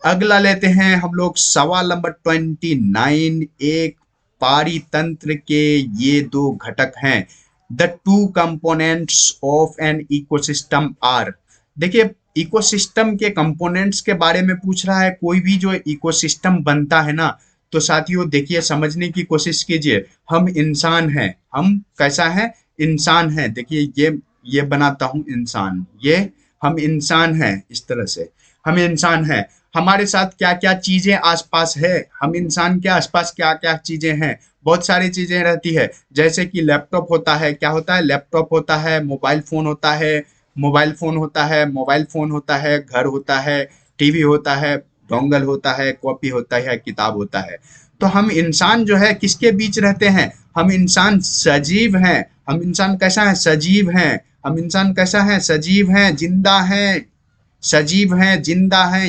अगला लेते हैं हम लोग सवाल नंबर 29। एक पारितंत्र के ये दो घटक हैं। The two components of an ecosystem are. देखिए, इकोसिस्टम के कंपोनेंट्स के बारे में पूछ रहा है। कोई भी जो इकोसिस्टम बनता है ना, तो साथियों देखिए, समझने की कोशिश कीजिए। हम इंसान हैं। हम कैसा है? इंसान है। देखिए, ये बनाता हूं इंसान, ये हम इंसान हैं। इस तरह से हम इंसान हैं। हमारे साथ क्या क्या चीजें आसपास है? हम इंसान के आसपास क्या क्या चीजें हैं? बहुत सारी चीजें रहती है, जैसे कि लैपटॉप होता है। क्या होता है? लैपटॉप होता है। मोबाइल फोन होता है। मोबाइल फोन होता है। मोबाइल फोन होता है। घर होता है। टीवी होता है। डोंगल होता है। कॉपी होता है। किताब होता है। तो हम इंसान जो है किसके बीच रहते हैं? हम इंसान सजीव हैं। हम इंसान कैसा है? सजीव हैं। हम इंसान कैसा है? सजीव हैं, जिंदा हैं। सजीव हैं, जिंदा हैं,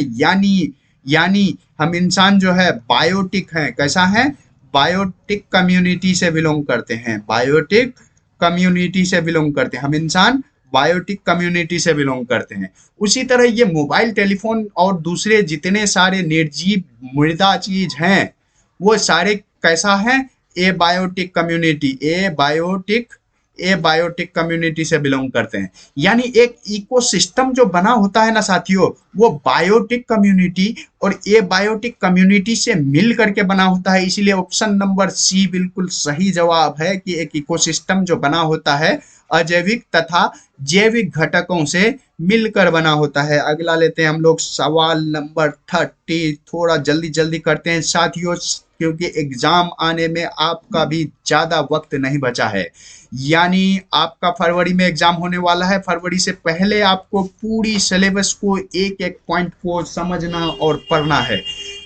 यानी हम इंसान जो है बायोटिक हैं। कैसा है? बायोटिक कम्युनिटी से बिलोंग करते हैं। बायोटिक कम्युनिटी से बिलोंग करते हैं हम इंसान। बायोटिक कम्युनिटी से बिलोंग करते हैं। उसी तरह ये मोबाइल, टेलीफोन और दूसरे जितने सारे निर्जीव मृदा चीज हैं, वो सारे कैसा है? एबायोटिक कम्युनिटी, एबायोटिक कम्युनिटी से बिलोंग करते हैं। यानी एक इकोसिस्टम जो बना होता है ना साथियों, वो बायोटिक कम्युनिटी और एबायोटिक कम्युनिटी से मिल करके बना होता है। इसीलिए ऑप्शन नंबर सी बिल्कुल सही जवाब है कि एक इकोसिस्टम जो बना होता है अजैविक तथा जैविक घटकों से मिलकर बना होता है। अगला लेते हैं हम लोग सवाल नंबर 30। थोड़ा जल्दी जल्दी करते हैं साथियों, क्योंकि एग्जाम आने में आपका भी ज्यादा वक्त नहीं बचा है। यानी आपका फरवरी में एग्जाम होने वाला है। फरवरी से पहले आपको पूरी सिलेबस को एक एक पॉइंट को समझना और पढ़ना है।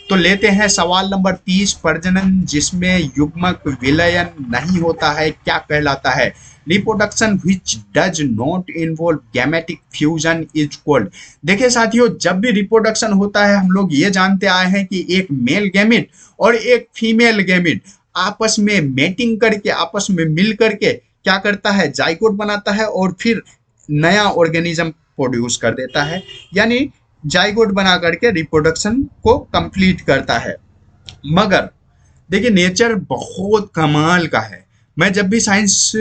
तो लेते हैं सवाल नंबर 30। प्रजनन जिसमें युग्मक विलयन नहीं होता है क्या कहलाता है? Reproduction which does not involve gametic fusion is called. देखिए साथियों, जब भी रिप्रोडक्शन होता है हम लोग ये जानते आए हैं कि एक मेल गैमिट और एक फीमेल गैमिट आपस में मेटिंग करके, आपस में मिल करके क्या करता है, जाइगोट बनाता है और फिर नया ऑर्गेनिज्म प्रोड्यूस कर देता है। यानी जाइगोट बना करके रिप्रोडक्शन को कंप्लीट करता है। मगर देखिए नेचर बहुत कमाल का है। मैं जब भी साइंस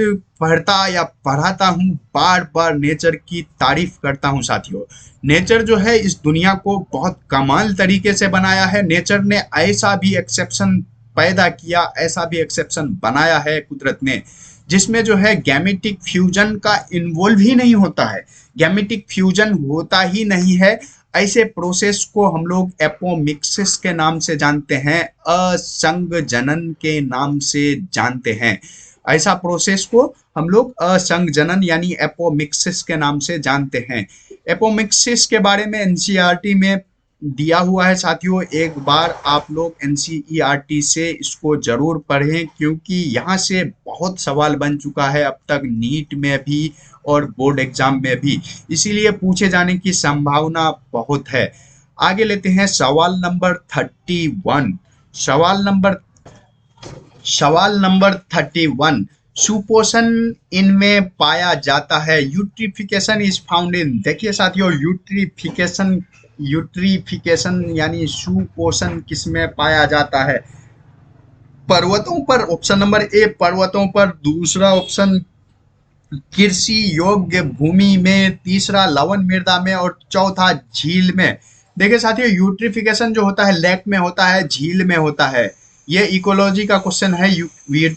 पढ़ता या पढ़ाता हूँ बार बार नेचर की तारीफ करता हूँ साथियों। नेचर जो है इस दुनिया को बहुत कमाल तरीके से बनाया है। नेचर ने ऐसा भी एक्सेप्शन पैदा किया, ऐसा भी एक्सेप्शन बनाया है कुदरत ने, जिसमें जो है गैमेटिक फ्यूजन का इन्वॉल्व ही नहीं होता है। गैमेटिक फ्यूजन होता ही नहीं है। ऐसे प्रोसेस को हम लोग एपोमिक्सिस के नाम से जानते हैं, असंग जनन के नाम से जानते हैं। ऐसा प्रोसेस को हम लोग असंग जनन यानी एपोमिक्सिस के नाम से जानते हैं। एपोमिक्सिस के बारे में एनसीईआरटी में दिया हुआ है साथियों। एक बार आप लोग एनसीईआरटी से इसको जरूर पढ़ें, क्योंकि यहाँ से बहुत सवाल बन चुका है अब तक नीट में भी और बोर्ड एग्जाम में भी, इसीलिए पूछे जाने की संभावना बहुत है। आगे लेते हैं सवाल नंबर 31। सवाल नंबर 31। सुपोषण इनमें पाया जाता है। Eutrophication is found in. देखिए साथियों, यूट्रिफिकेशन यानी सुपोषण किसमें पाया जाता है? पर्वतों पर, ऑप्शन नंबर ए पर्वतों पर, दूसरा ऑप्शन कृषि योग्य भूमि में, तीसरा लवण मृदा में और चौथा झील में। देखिए साथियों, यूट्रिफिकेशन जो होता है लेक में होता है, झील में होता है। ये इकोलॉजी का क्वेश्चन है।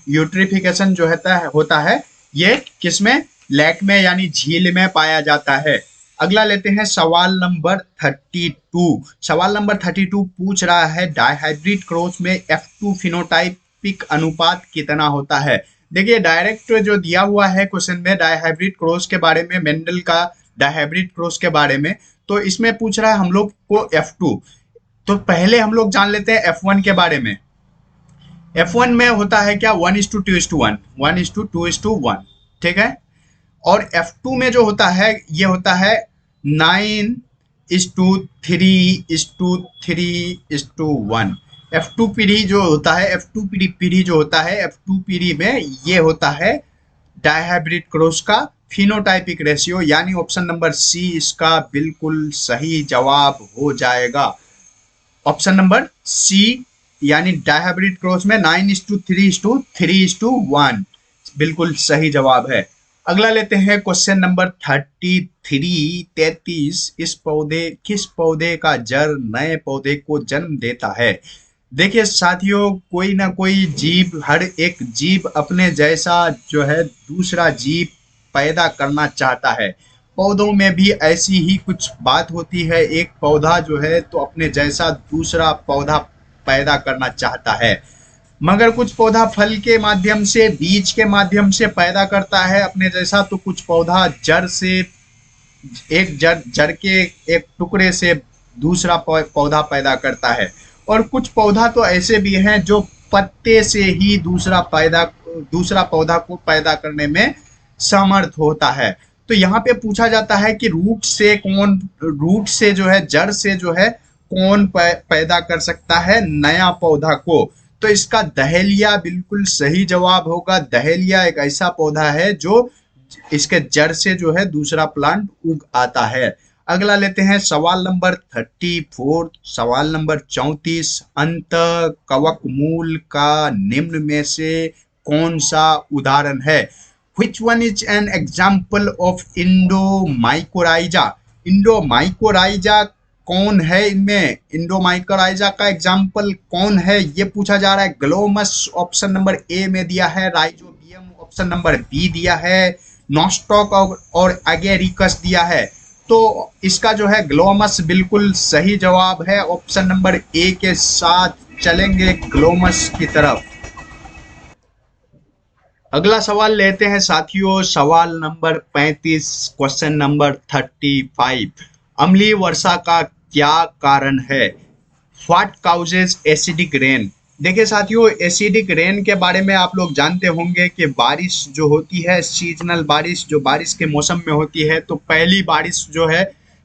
यूट्रिफिकेशन जो होता है ये किसमें? लेक में यानी झील में पाया जाता है। अगला लेते हैं सवाल नंबर 32। सवाल नंबर 32 पूछ रहा है डायहाइब्रिड क्रॉस में F2 फिनोटाइपिक अनुपात कितना होता है? देखिए डायरेक्ट जो दिया हुआ है क्वेश्चन में डायहाइब्रिड क्रॉस के बारे में, मेंडल का डायहाइब्रिड क्रॉस के बारे में, तो इसमें पूछ रहा है हम लोग को F2। तो पहले हम लोग जान लेते हैं F1 के बारे में। F1 में होता है क्या? 1:2:1, 1:2:1, ठीक है। और F2 में जो होता है ये होता है 9:3:3:1। F2 पीढ़ी जो होता है, F2 पीढ़ी जो होता है, F2 पीढ़ी में ये होता है डायहाइब्रिड क्रॉस का फिनोटाइपिक रेशियो, यानी ऑप्शन नंबर सी इसका बिल्कुल सही जवाब हो जाएगा। ऑप्शन नंबर सी यानी डायहाइब्रिड क्रॉस में 9:3:3:1 बिल्कुल सही जवाब है। अगला लेते हैं क्वेश्चन नंबर 33। किस पौधे का जड़ नए पौधे को जन्म देता है? देखिए साथियों, कोई ना कोई जीव, हर एक जीव अपने जैसा जो है दूसरा जीव पैदा करना चाहता है। पौधों में भी ऐसी ही कुछ बात होती है। एक पौधा जो है तो अपने जैसा दूसरा पौधा पैदा करना चाहता है। मगर कुछ पौधा फल के माध्यम से, बीज के माध्यम से पैदा करता है अपने जैसा, तो कुछ पौधा जड़ से, एक जड़ के एक टुकड़े से दूसरा पौधा पैदा करता है। और कुछ पौधा तो ऐसे भी हैं जो पत्ते से ही दूसरा पौधा को पैदा करने में समर्थ होता है। तो यहाँ पे पूछा जाता है कि रूट से जो है, जड़ से जो है कौन पैदा कर सकता है नया पौधा को? तो इसका दहलिया बिल्कुल सही जवाब होगा। दहलिया एक ऐसा पौधा है जो इसके जड़ से जो है दूसरा प्लांट उग आता है। अगला लेते हैं सवाल नंबर 34, सवाल नंबर 34, अंत कवक मूल का निम्न में से कौन सा उदाहरण है? Which one is an example of इंडोमाइकोराइजा? इंडोमाइकोराइजा कौन है इनमें? इंडोमाइकोराइजा का एग्जाम्पल कौन है ये पूछा जा रहा है। ग्लोमस ऑप्शन नंबर ए में दिया है, राइजोबियम ऑप्शन नंबर बी दिया है, नॉस्टॉक और एगेरिकस दिया है। तो इसका जो है ग्लोमस बिल्कुल सही जवाब है। ऑप्शन नंबर ए के साथ चलेंगे ग्लोमस की तरफ। अगला सवाल लेते हैं साथियों, सवाल नंबर 35, क्वेश्चन नंबर 35। अम्लीय वर्षा का क्या कारण है? What causes acidic rain? देखिए साथियों, एसिडिक रेन के बारे में आप लोग जानते होंगे कि बारिश जो होती है, सीजनल बारिश जो बारिश के मौसम में होती है, तो पहली बारिश जो है,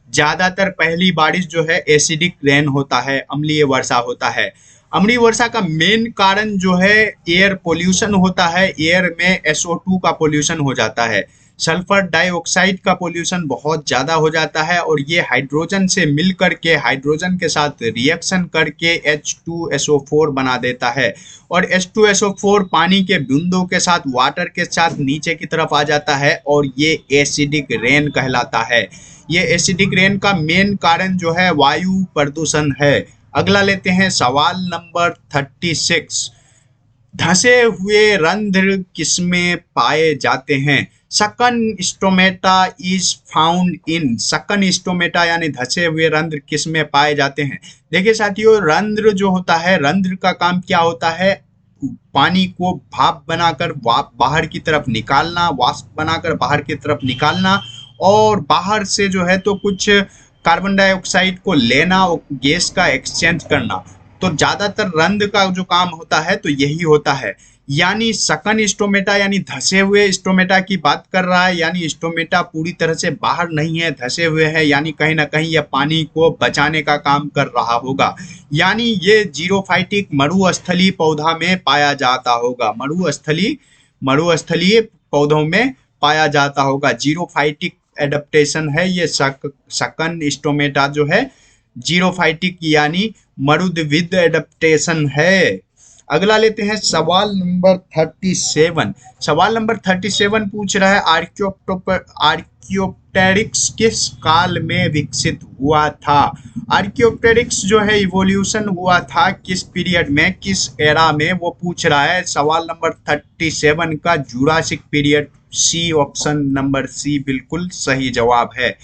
ज़्यादातर पहली बारिश जो है एसिडिक रेन होता है, अम्लीय वर्षा होता है। अम्लीय वर्षा का मेन कारण जो है एयर पोल्यूशन होता है। एयर में SO2 का पोल्यूशन हो जाता है, सल्फर डाइऑक्साइड का पोल्यूशन बहुत ज़्यादा हो जाता है, और ये हाइड्रोजन से मिल करके हाइड्रोजन के साथ रिएक्शन करके H2SO4 बना देता है, और H2SO4 पानी के बूंदों के साथ वाटर के साथ नीचे की तरफ आ जाता है, और ये एसिडिक रेन कहलाता है। ये एसिडिक रेन का मेन कारण जो है वायु प्रदूषण है। अगला लेते हैं सवाल नंबर 36। धंसे हुए रंध्र किसमें पाए जाते हैं? सकन स्टोमेटा इज फाउंड इन। सकन स्टोमेटा यानी धंसे हुए रंध्र किसमें पाए जाते हैं? देखिए साथियों, रंध्र जो होता है, रंध्र का काम क्या होता है? पानी को भाप बनाकर बाहर की तरफ निकालना, वाष्प बनाकर बाहर की तरफ निकालना, और बाहर से जो है तो कुछ कार्बन डाइऑक्साइड को लेना और गैस का एक्सचेंज करना। तो ज़्यादातर रंध्र का जो काम होता है तो यही होता है। यानी सकन स्टोमेटा यानी धंसे हुए स्टोमेटा की बात कर रहा है, यानी स्टोमेटा पूरी तरह से बाहर नहीं है, धंसे हुए है, यानी कहीं ना कहीं यह पानी को बचाने का काम कर रहा होगा। यानी ये जीरोफाइटिक मरुस्थलीय पौधा में पाया जाता होगा, मरुस्थलीय पौधों में पाया जाता होगा। जीरोफाइटिक एडेप्टेशन है ये। सकन स्टोमेटा जो है जीरोफाइटिक यानी मरुद्विद एडेप्टेशन है। अगला लेते हैं सवाल नंबर 37। सवाल नंबर 37 पूछ रहा है आर्कियोप्टेरिक्स किस काल में विकसित हुआ था? आर्कियोप्टेरिक्स जो है इवोल्यूशन हुआ था किस पीरियड में, किस एरा में, वो पूछ रहा है। सवाल नंबर 37 का Jurassic period, C option number C बिल्कुल सही जवाब है।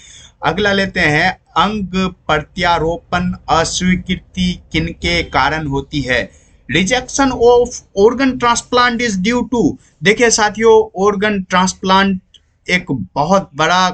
अगला लेते हैं अंग प्रत्यारोपण अस्वीकृति किनके कारण होती है? Rejection of organ transplant is due to. देखिए साथियों, ऑर्गन ट्रांसप्लांट एक बहुत बड़ा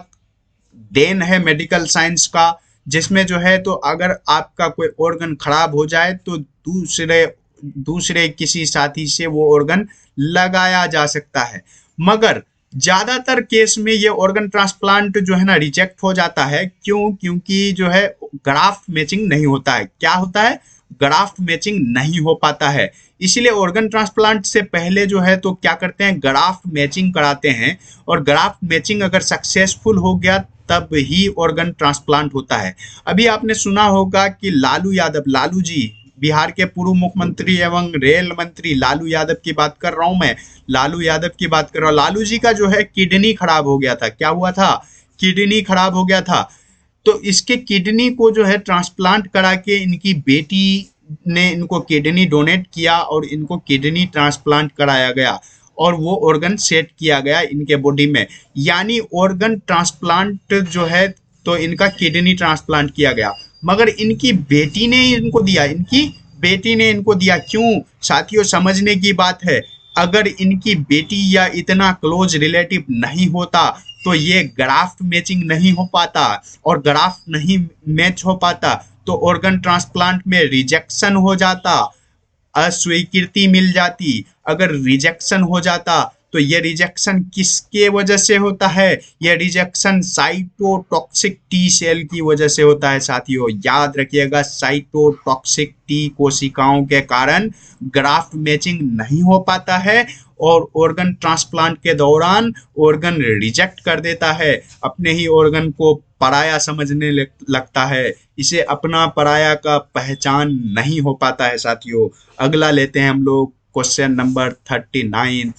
देन है मेडिकल साइंस का, जिसमें जो है तो अगर आपका कोई ऑर्गन खराब हो जाए तो दूसरे किसी साथी से वो ऑर्गन लगाया जा सकता है। मगर ज़्यादातर केस में ये ऑर्गन ट्रांसप्लांट जो है ना रिजेक्ट हो जाता है। क्यों? क्योंकि जो है ग्राफ्ट मैचिंग नहीं होता है। क्या होता है? ग्राफ्ट मैचिंग नहीं हो पाता है। इसीलिए ऑर्गन ट्रांसप्लांट से पहले जो है तो क्या करते हैं, ग्राफ्ट मैचिंग कराते हैं, और ग्राफ्ट मैचिंग अगर सक्सेसफुल हो गया तब ही ऑर्गन ट्रांसप्लांट होता है। अभी आपने सुना होगा कि लालू जी, बिहार के पूर्व मुख्यमंत्री एवं रेल मंत्री लालू यादव की बात कर रहा हूं मैं, लालू यादव की बात कर रहा हूं। लालू जी का जो है किडनी खराब हो गया था। क्या हुआ था? किडनी खराब हो गया था। तो इसके किडनी को जो है ट्रांसप्लांट करा के इनकी बेटी ने इनको किडनी डोनेट किया, और इनको किडनी ट्रांसप्लांट कराया गया, और वो ऑर्गन सेट किया गया इनके बॉडी में। यानी ऑर्गन ट्रांसप्लांट जो है तो इनका किडनी ट्रांसप्लांट किया गया, मगर इनकी बेटी ने इनको दिया। क्यों साथियों? समझने की बात है। अगर इनकी बेटी या इतना क्लोज रिलेटिव नहीं होता तो ये ग्राफ्ट मैचिंग नहीं हो पाता, और ग्राफ्ट नहीं मैच हो पाता तो ऑर्गन ट्रांसप्लांट में रिजेक्शन हो जाता, अस्वीकृति मिल जाती। अगर रिजेक्शन हो जाता तो ये रिजेक्शन किसके वजह से होता है? ये रिजेक्शन साइटोटॉक्सिक टी सेल की वजह से होता है साथियों। याद रखिएगा, साइटोटॉक्सिक टी कोशिकाओं के कारण ग्राफ्ट मैचिंग नहीं हो पाता है, और ऑर्गन ट्रांसप्लांट के दौरान ऑर्गन रिजेक्ट कर देता है, अपने ही ऑर्गन को पराया समझने लगता है, इसे अपना पराया का पहचान नहीं हो पाता है साथियों। अगला लेते हैं हम लोग क्वेश्चन नंबर 39।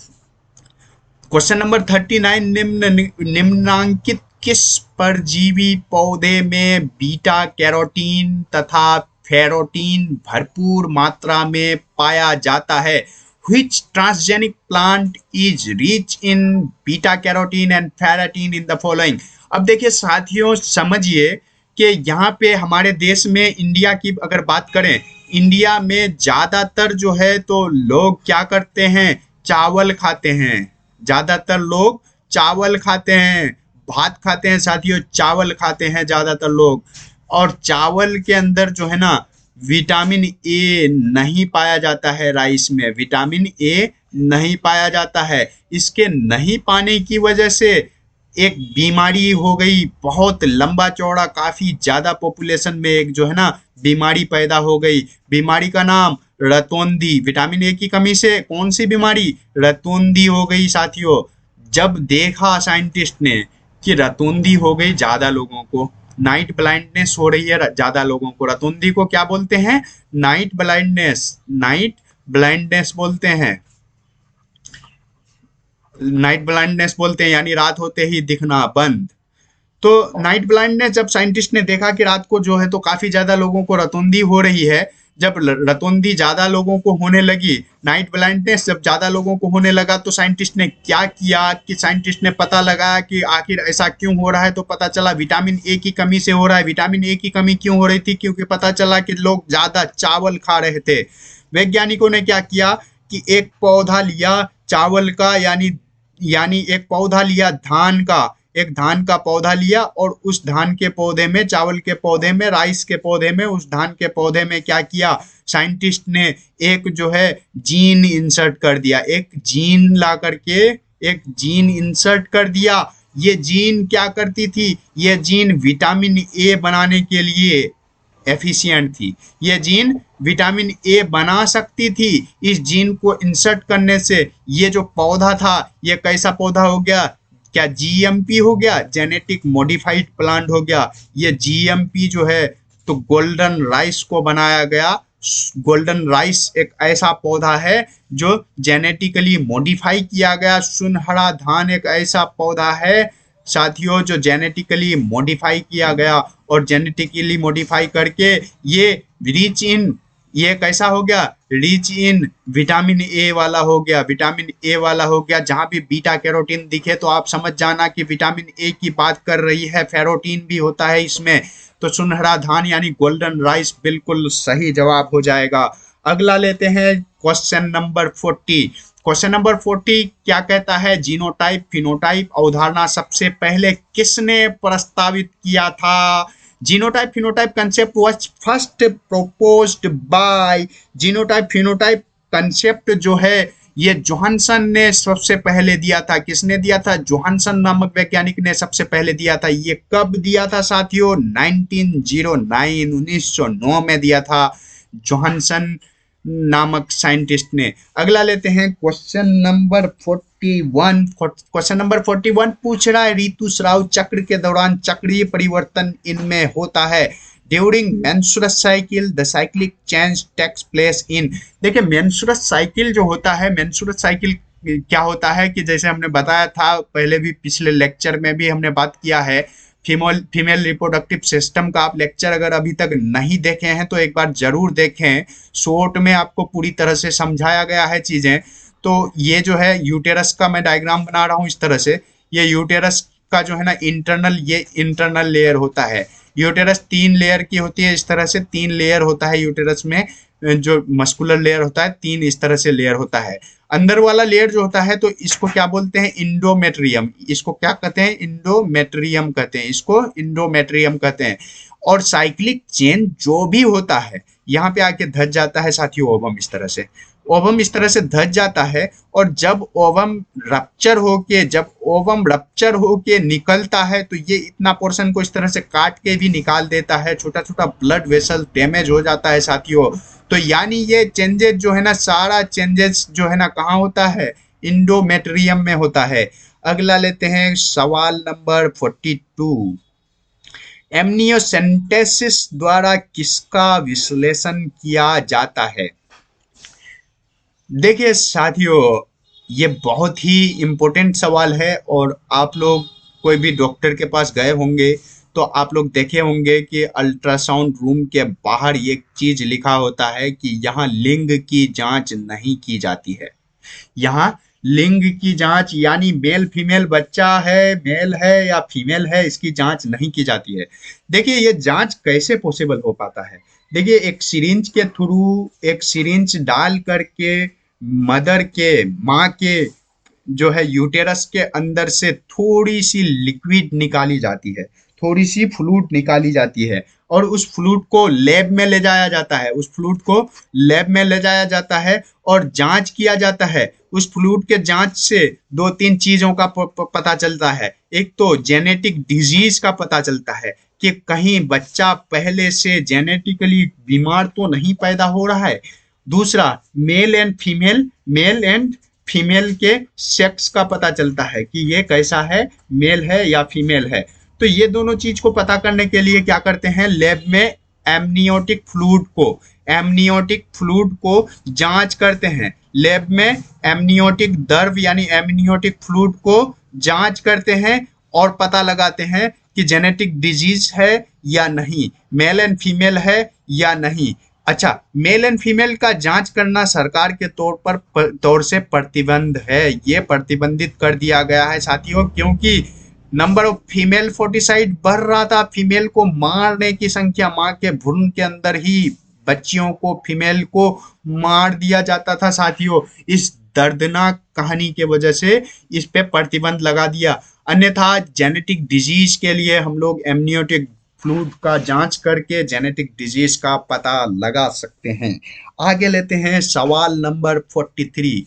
क्वेश्चन नंबर 39, निम्नांकित किस परजीवी पौधे में बीटा कैरोटीन तथा फेरोटीन भरपूर मात्रा में पाया जाता है? Which transgenic plant is rich in beta carotene and ferritin in the following? अब देखिए साथियों, समझिए कि यहाँ पे हमारे देश में इंडिया की अगर बात करें, इंडिया में ज़्यादातर जो है तो लोग क्या करते हैं, चावल खाते हैं। ज़्यादातर लोग चावल खाते हैं, भात खाते हैं साथियों, चावल खाते हैं ज़्यादातर लोग। और चावल के अंदर जो है ना विटामिन ए नहीं पाया जाता है, राइस में विटामिन ए नहीं पाया जाता है। इसके नहीं पाने की वजह से एक बीमारी हो गई, बहुत लंबा चौड़ा, काफ़ी ज़्यादा पॉपुलेशन में एक जो है ना बीमारी पैदा हो गई। बीमारी का नाम रतौंधी। विटामिन ए की कमी से कौन सी बीमारी? रतौंधी हो गई साथियों। जब देखा साइंटिस्ट ने कि रतौंधी हो गई ज़्यादा लोगों को, नाइट ब्लाइंडनेस हो रही है ज़्यादा लोगों को, रतौंधी को क्या बोलते हैं? Night blindness. नाइट ब्लाइंडनेस बोलते हैं, नाइट ब्लाइंडनेस बोलते हैं, यानी रात होते ही दिखना बंद। तो नाइट ब्लाइंडनेस जब साइंटिस्ट ने देखा कि रात को जो है तो काफ़ी ज़्यादा लोगों को रतौंधी हो रही है, जब रतौंधी ज़्यादा लोगों को होने लगी, नाइट ब्लाइंडनेस जब ज़्यादा लोगों को होने लगा, तो साइंटिस्ट ने क्या किया कि साइंटिस्ट ने पता लगाया कि आखिर ऐसा क्यों हो रहा है। तो पता चला विटामिन ए की कमी से हो रहा है। विटामिन ए की कमी क्यों हो रही थी? क्योंकि पता चला कि लोग ज़्यादा चावल खा रहे थे। वैज्ञानिकों ने क्या किया कि एक पौधा लिया चावल का, यानी एक पौधा लिया धान का, एक धान का पौधा लिया, और उस धान के पौधे में, चावल के पौधे में, राइस के पौधे में, उस धान के पौधे में क्या किया साइंटिस्ट ने? एक जो है जीन इंसर्ट कर दिया। एक जीन ला करके एक जीन इंसर्ट कर दिया। ये जीन क्या करती थी? ये जीन विटामिन ए बनाने के लिए एफिशिएंट थी। ये जीन विटामिन ए बना सकती थी। इस जीन को इंसर्ट करने से ये जो पौधा था, ये कैसा पौधा हो गया? क्या जीएमपी हो गया? जेनेटिक मॉडिफाइड प्लांट हो गया। ये जीएमपी जो है तो गोल्डन राइस को बनाया गया। गोल्डन राइस एक ऐसा पौधा है जो जेनेटिकली मॉडिफाई किया गया। सुनहरा धान एक ऐसा पौधा है साथियों जो जेनेटिकली मॉडिफाई किया गया, और जेनेटिकली मॉडिफाई करके ये कैसा हो गया? रिच इन विटामिन ए वाला हो गया। विटामिन ए वाला हो गया। जहाँ भी बीटा कैरोटीन दिखे तो आप समझ जाना कि विटामिन ए की बात कर रही है। फेरोटीन भी होता है इसमें। तो सुनहरा धान यानी गोल्डन राइस बिल्कुल सही जवाब हो जाएगा। अगला लेते हैं क्वेश्चन नंबर 40। क्वेश्चन नंबर 40 क्या कहता है? जीनोटाइप फिनोटाइप अवधारणा सबसे पहले किसने प्रस्तावित किया था? Genotype phenotype concept was first proposed by. Genotype phenotype concept जो है ये जोहानसन ने सबसे पहले दिया था। किसने दिया था? जोहानसन नामक वैज्ञानिक ने सबसे पहले दिया था। ये कब दिया था साथियों? 1909 में दिया था जोहानसन नामक साइंटिस्ट ने। अगला लेते हैं क्वेश्चन नंबर 41। क्वेश्चन नंबर 41 पूछ रहा है ऋतुस्राव चक्र के दौरान चक्रीय परिवर्तन इनमें होता है। During menstrual cycle the cyclic change takes place in. देखिए मेंस्ट्रुअस साइकिल जो होता है, मेंस्ट्रुअस साइकिल क्या होता है कि जैसे हमने बताया था पहले भी, पिछले लेक्चर में भी हमने बात किया है, फीमेल रिप्रोडक्टिव सिस्टम का आप लेक्चर अगर अभी तक नहीं देखे हैं तो एक बार जरूर देखें। शॉर्ट में आपको पूरी तरह से समझाया गया है चीज़ें। तो ये जो है यूटेरस का मैं डायग्राम बना रहा हूँ इस तरह से। ये यूटेरस का जो है ना ये इंटरनल लेयर होता है। यूटेरस 3 लेयर की होती है। इस तरह से 3 लेयर होता है यूटेरस में। जो मस्कुलर लेयर होता है 3 इस तरह से लेयर होता है। अंदर वाला लेयर जो होता है तो इसको क्या बोलते हैं? इंडोमेट्रियम। इसको क्या कहते हैं? इंडोमेट्रियम कहते हैं। इसको इंडोमेट्रियम कहते हैं। और साइक्लिक चेन जो भी होता है यहाँ पे आके धस जाता है साथियों ओवम। इस तरह से ओवम इस तरह से धस जाता है। और जब ओवम रप्चर होके निकलता है तो ये इतना पोर्शन को इस तरह से काट के भी निकाल देता है। छोटा छोटा ब्लड वेसल डैमेज हो जाता है साथियों। तो यानी ये चेंजेस जो है ना, सारा चेंजेस जो है ना कहाँ होता है? इंडोमेट्रियम में होता है। अगला लेते हैं सवाल नंबर 42। एमनियोसेंटेसिस द्वारा किसका विश्लेषण किया जाता है? देखिए साथियों, ये बहुत ही इम्पोर्टेंट सवाल है और आप लोग कोई भी डॉक्टर के पास गए होंगे तो आप लोग देखे होंगे कि अल्ट्रासाउंड रूम के बाहर ये चीज लिखा होता है कि यहाँ लिंग की जांच नहीं की जाती है। यहाँ लिंग की जांच यानी मेल फीमेल बच्चा है, मेल है या फीमेल है, इसकी जांच नहीं की जाती है। देखिए ये जांच कैसे पॉसिबल हो पाता है? देखिए एक सिरिंज के थ्रू, एक सिरिंज डाल करके मदर के, माँ के जो है यूटेरस के अंदर से थोड़ी सी लिक्विड निकाली जाती है, थोड़ी सी फ्लूइड निकाली जाती है और उस फ्लूइड को लैब में ले जाया जाता है, उस फ्लूइड को लैब में ले जाया जाता है और जांच किया जाता है। उस फ्लूइड के जांच से दो तीन चीजों का पता चलता है। एक तो जेनेटिक डिजीज का पता चलता है कि कहीं बच्चा पहले से जेनेटिकली बीमार तो नहीं पैदा हो रहा है। दूसरा मेल एंड फीमेल के सेक्स का पता चलता है कि ये कैसा है, मेल है या फीमेल है। तो ये दोनों चीज को पता करने के लिए क्या करते हैं, लैब में एमनियोटिक फ्लूइड को जांच करते हैं। लैब में एमनियोटिक द्रव यानी एमनियोटिक फ्लूइड को जांच करते हैं और पता लगाते हैं कि जेनेटिक डिजीज है या नहीं, मेल एंड फीमेल है या नहीं। अच्छा, मेल एंड फीमेल का जांच करना सरकार के तौर से प्रतिबंध है। ये प्रतिबंधित कर दिया गया है साथियों, क्योंकि नंबर ऑफ फीमेल फोर्टिसाइड बढ़ रहा था। फीमेल को मारने की संख्या, माँ के भ्रूण के अंदर ही बच्चियों को, फीमेल को मार दिया जाता था साथियों। इस दर्दनाक कहानी के वजह से इस पे प्रतिबंध लगा दिया। अन्यथा जेनेटिक डिजीज के लिए हम लोग एमनियोटिक फ्लूइड का जांच करके जेनेटिक डिजीज का पता लगा सकते हैं। आगे लेते हैं सवाल नंबर 43।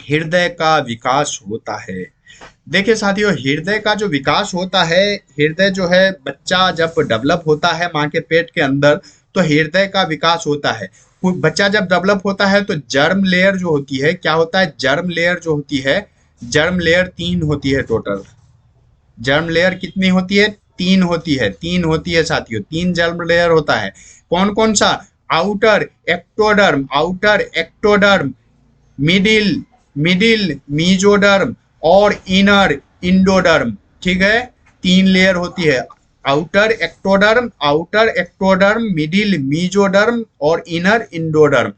हृदय का विकास होता है। देखिए साथियों, हृदय का जो विकास होता है, हृदय जो है बच्चा जब डेवलप होता है माँ के पेट के अंदर तो हृदय का विकास होता है। बच्चा जब डेवलप होता है तो जर्म लेयर जो होती है, क्या होता है, जर्म लेयर जो होती है, जर्म लेयर 3 होती है टोटल। जर्म लेयर कितनी होती है? 3 होती है, 3 होती है साथियों, 3 जर्म लेयर होता है। कौन कौन सा? आउटर एक्टोडर्म, मिडिल मीजोडर्म और इनर इंडोडर्म। ठीक है, 3 लेयर होती है, आउटर एक्टोडर्म, मिडिल मीजोडर्म और इनर इंडोडर्म।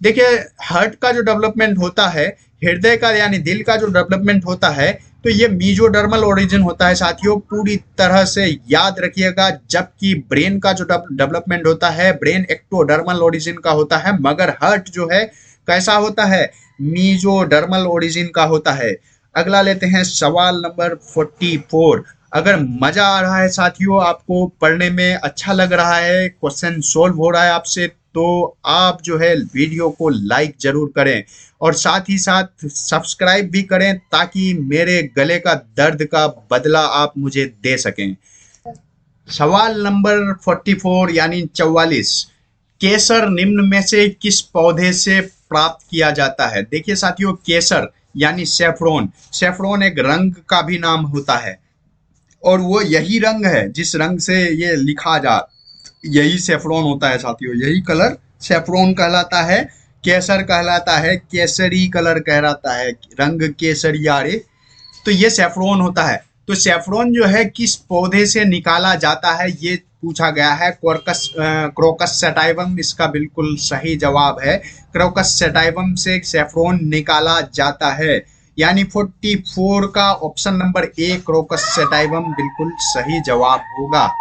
देखिए हार्ट का जो डेवलपमेंट होता है, हृदय का यानी दिल का जो डेवलपमेंट होता है, तो ये मीजोडर्मल ओरिजिन होता है साथियों, पूरी तरह से याद रखिएगा। जबकि ब्रेन का जो डेवलपमेंट होता है, ब्रेन एक्टोडर्मल ओरिजिन का होता है, मगर हार्ट जो है कैसा होता है, मीजोडर्मल ओरिजिन का होता है। अगला लेते हैं सवाल नंबर 44। अगर मजा आ रहा है साथियों, आपको पढ़ने में अच्छा लग रहा है, क्वेश्चन सोल्व हो रहा है आपसे, तो आप जो है वीडियो को लाइक जरूर करें और साथ ही साथ सब्सक्राइब भी करें ताकि मेरे गले का दर्द का बदला आप मुझे दे सकें। सवाल नंबर 44 यानी 44। केसर निम्न में से किस पौधे से प्राप्त किया जाता है? देखिए साथियों, केसर यानी सेफ्रोन एक रंग का भी नाम होता है और वो यही रंग है जिस रंग से ये लिखा जा, यही सेफ्रोन होता है साथियों, यही कलर सेफ्रोन कहलाता है, केसर कहलाता है, केसरी कलर कहलाता है, रंग केसरिया रे। तो ये सेफ्रोन होता है। तो सेफ्रोन जो है किस पौधे से निकाला जाता है, ये पूछा गया है। क्रोकस सटाइवम इसका बिल्कुल सही जवाब है। क्रोकस सटाइवम से सेफ्रोन निकाला जाता है, यानी 44 का ऑप्शन नंबर ए क्रोकस सटाइवम बिल्कुल सही जवाब होगा।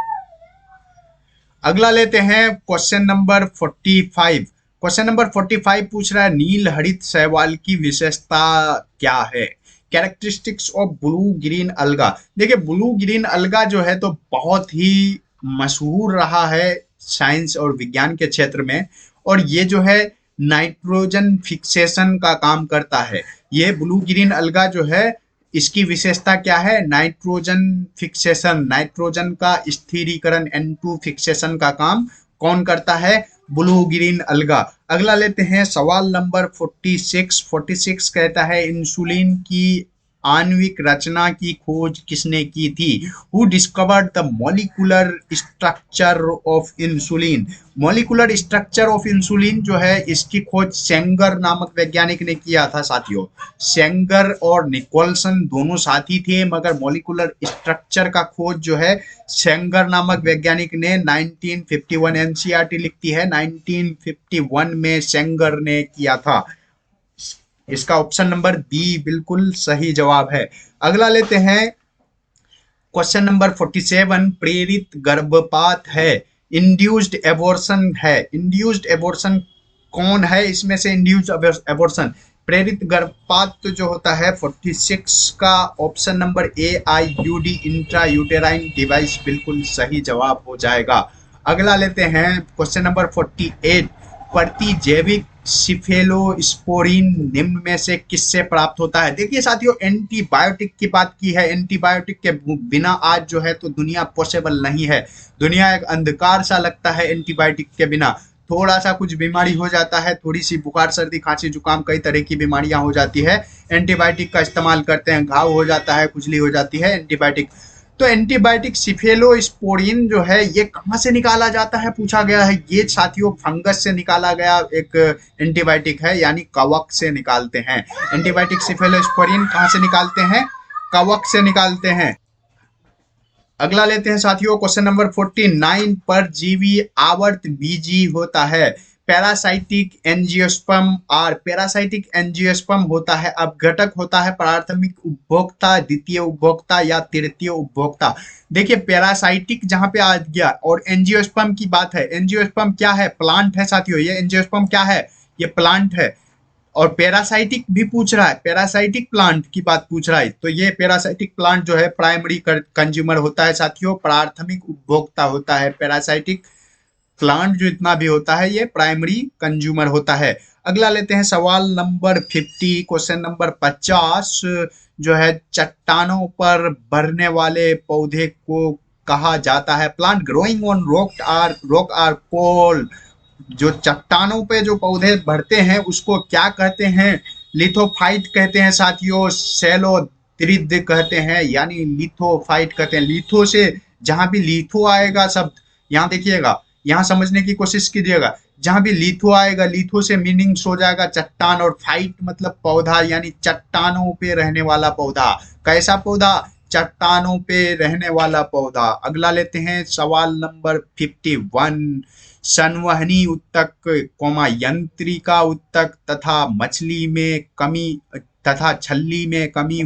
अगला लेते हैं क्वेश्चन नंबर 45। क्वेश्चन नंबर 45 पूछ रहा है नील हरित शैवाल की विशेषता क्या है? कैरेक्टरिस्टिक्स ऑफ ब्लू ग्रीन अलगा। देखिए ब्लू ग्रीन अलगा जो है तो बहुत ही मशहूर रहा है साइंस और विज्ञान के क्षेत्र में, और ये जो है नाइट्रोजन फिक्सेशन का काम करता है। ये ब्लू ग्रीन अलगा जो है, इसकी विशेषता क्या है? नाइट्रोजन फिक्सेशन, नाइट्रोजन का स्थिरीकरण, N2 फिक्सेशन का काम कौन करता है? ब्लू ग्रीन अलगा। अगला लेते हैं सवाल नंबर 46। 46 कहता है इंसुलिन की आणविक रचना की खोज किसने की थी? Who discovered the molecular structure of insulin? Molecular structure of insulin जो है इसकी खोज सेंगर नामक वैज्ञानिक ने किया था साथियों। सेंगर और निकोलसन दोनों साथी थे, मगर मॉलिक्यूलर स्ट्रक्चर का खोज जो है सेंगर नामक वैज्ञानिक ने 1951, एनसीईआरटी लिखती है 1951 में सेंगर ने किया था। इसका ऑप्शन नंबर बी बिल्कुल सही जवाब है। अगला लेते हैं क्वेश्चन नंबर 47, प्रेरित गर्भपात है, इंड्यूस्ड एबॉर्शन है। इंड्यूस्ड एबॉर्शन कौन है इसमें से? इंड्यूस्ड एबॉर्शन प्रेरित गर्भपात तो जो होता है 46 का ऑप्शन नंबर ए आईयूडी इंट्रा यूटेराइन डिवाइस बिल्कुल सही जवाब हो जाएगा। अगला लेते हैं क्वेश्चन नंबर 48, प्रतिजैविक सिफेलोस्पोरिन निम्न में से किससे प्राप्त होता है? देखिए साथियों, एंटीबायोटिक की बात की है। एंटीबायोटिक के बिना आज जो है तो दुनिया पॉसिबल नहीं है। दुनिया एक अंधकार सा लगता है एंटीबायोटिक के बिना। थोड़ा सा कुछ बीमारी हो जाता है, थोड़ी सी बुखार सर्दी खांसी जुकाम कई तरह की बीमारियां हो जाती है, एंटीबायोटिक का इस्तेमाल करते हैं। घाव हो जाता है, खुजली हो जाती है, एंटीबायोटिक। तो एंटीबायोटिक सिफेलोस्पोरिन जो है ये कहाँ से निकाला जाता है पूछा गया है। ये साथियों फंगस से निकाला गया एक एंटीबायोटिक है, यानी कवक से निकालते हैं। एंटीबायोटिक सिफेलोस्पोरिन कहाँ से निकालते हैं? कवक से निकालते हैं। अगला लेते हैं साथियों क्वेश्चन नंबर 49, परजीवी आवर्त बीजी होता है। पैरासाइटिक एंजियोस्पर्म और पैरासाइटिक एंजियोस्पर्म होता है अपघटक होता है प्राथमिक उपभोक्ता, द्वितीय उपभोक्ता या तृतीय उपभोक्ता। देखिए पैरासाइटिक जहां पे आ गया और एंजियोस्पर्म की बात है। एंजियोस्पर्म क्या है? प्लांट है साथियों। ये एंजियोस्पर्म क्या है? ये प्लांट है। और पैरासाइटिक भी पूछ रहा है, पैरासाइटिक प्लांट की बात पूछ रहा है, तो ये पैरासाइटिक प्लांट जो है प्राइमरी कंज्यूमर होता है साथियों, प्राथमिक उपभोक्ता होता है। पैरासाइटिक प्लांट जो इतना भी होता है ये प्राइमरी कंज्यूमर होता है। अगला लेते हैं सवाल नंबर 50, क्वेश्चन नंबर 50 जो है चट्टानों पर बढ़ने वाले पौधे को कहा जाता है? Plant growing on rock are called. जो चट्टानों पे जो पौधे बढ़ते हैं उसको क्या कहते हैं? लिथोफाइट कहते हैं साथियों, सेलोथ्रिद कहते हैं, यानी लिथोफाइट कहते हैं। लिथो से जहां भी लिथो आएगा शब्द, यहाँ देखिएगा, यहाँ समझने की कोशिश कीजिएगा। जहां भी लिथो आएगा, लिथो से मीनिंग्स हो जाएगा चट्टान, और फाइट मतलब पौधा, यानी चट्टानों पे रहने वाला पौधा। कैसा पौधा? चट्टानों पे रहने वाला पौधा। अगला लेते हैं सवाल नंबर 51, संवहनी ऊतक यंत्रिका ऊतक तथा मछली में कमी तथा छल्ली में कमी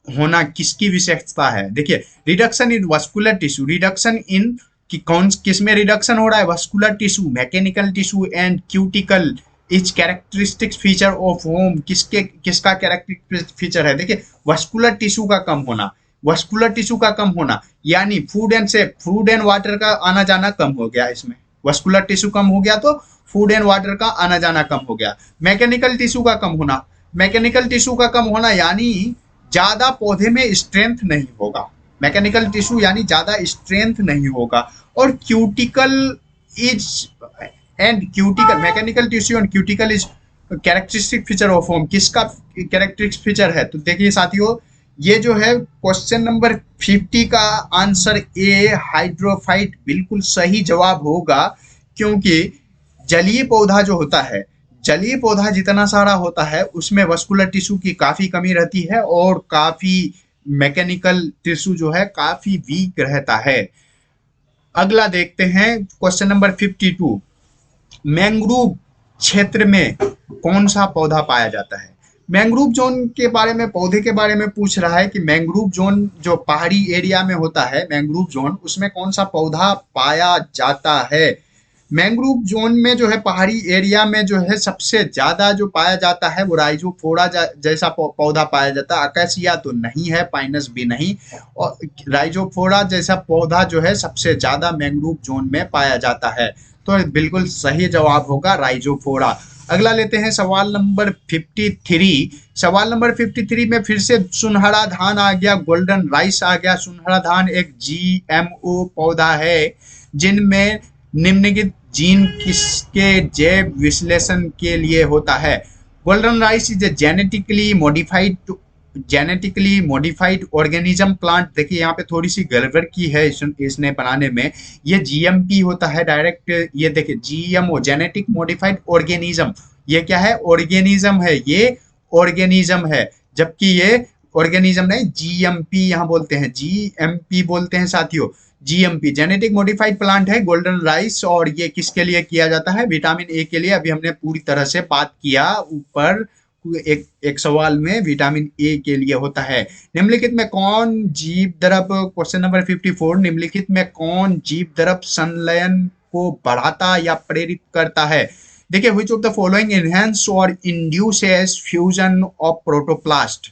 होना किसकी विशेषता है? देखिए reduction in vascular tissue, reduction in कि कौन किस में रिडक्शन हो रहा है? Vascular tissue, mechanical tissue and cuticle is characteristic feature of home. किसका कैरेक्टरिस्टिक फीचर है? देखिए वस्कुलर टिश्यू का कम होना, वस्कुलर टिश्यू का कम होना, यानी फूड एंड वाटर का आना जाना कम हो गया। इसमें वस्कुलर टिश्यू कम हो गया तो फूड एंड वाटर का आना जाना कम हो गया। मैकेनिकल टिश्यू का कम होना, मैकेनिकल टिश्यू का कम होना यानी ज्यादा पौधे में स्ट्रेंथ नहीं होगा। मैकेनिकल टिश्यू यानी ज्यादा स्ट्रेंथ नहीं होगा। और cuticle mechanical tissue and cuticle is characteristic feature of home. किसका कैरेक्टरिस्टिक फीचर है? तो देखिए साथियों, ये जो है क्वेश्चन नंबर 50 का आंसर ए हाइड्रोफाइट बिल्कुल सही जवाब होगा, क्योंकि जलीय पौधा जो होता है, जलीय पौधा जितना सारा होता है उसमें वस्कुलर टिश्यू की काफी कमी रहती है और काफी मैकेनिकल टिश्यू जो है काफी वीक रहता है। अगला देखते हैं क्वेश्चन नंबर 52, मैंग्रोव क्षेत्र में कौन सा पौधा पाया जाता है? मैंग्रोव जोन के बारे में, पौधे के बारे में पूछ रहा है कि मैंग्रोव जोन जो पहाड़ी एरिया में होता है, मैंग्रोव जोन, उसमें कौन सा पौधा पाया जाता है? मैंग्रोव जोन में जो है पहाड़ी एरिया में जो है सबसे ज्यादा जो पाया जाता है वो राइजोफोरा जैसा पौधा पाया जाता है। अकेसिया तो नहीं है, पाइनस भी नहीं, और राइजोफोरा जैसा पौधा जो है सबसे ज्यादा मैंग्रोव जोन में पाया जाता है। तो बिल्कुल सही जवाब होगा राइजोफोरा। अगला लेते हैं सवाल नंबर 53। सवाल नंबर 53 में फिर से सुनहरा धान आ गया, गोल्डन राइस आ गया। सुनहरा धान एक जीएमओ पौधा है जिनमें निम्नलिखित जीन किसके जैव विश्लेषण के लिए होता है? Golden rice is a genetically modified organism plant. देखिए यहाँ पे थोड़ी सी गड़बड़ की है इसने बनाने में। ये जीएमपी होता है डायरेक्ट, ये देखिए जीएमओ जेनेटिक मॉडिफाइड ऑर्गेनिज्म, ये क्या है, ऑर्गेनिज्म है, ये ऑर्गेनिज्म है, जबकि ये ऑर्गेनिज्म नहीं, जीएमपी यहाँ बोलते हैं, जीएमपी बोलते हैं साथियों, जीएमपी जेनेटिक मॉडिफाइड प्लांट है गोल्डन राइस। और ये किसके लिए किया जाता है, विटामिन ए के लिए। अभी हमने पूरी तरह से बात किया ऊपर एक एक सवाल में, विटामिन ए के लिए होता है। निम्नलिखित में कौन जीव द्रव, क्वेश्चन नंबर 54, निम्नलिखित में कौन जीव द्रव संलयन को बढ़ाता या प्रेरित करता है। देखिए which of the following enhance और induces fusion of protoplast.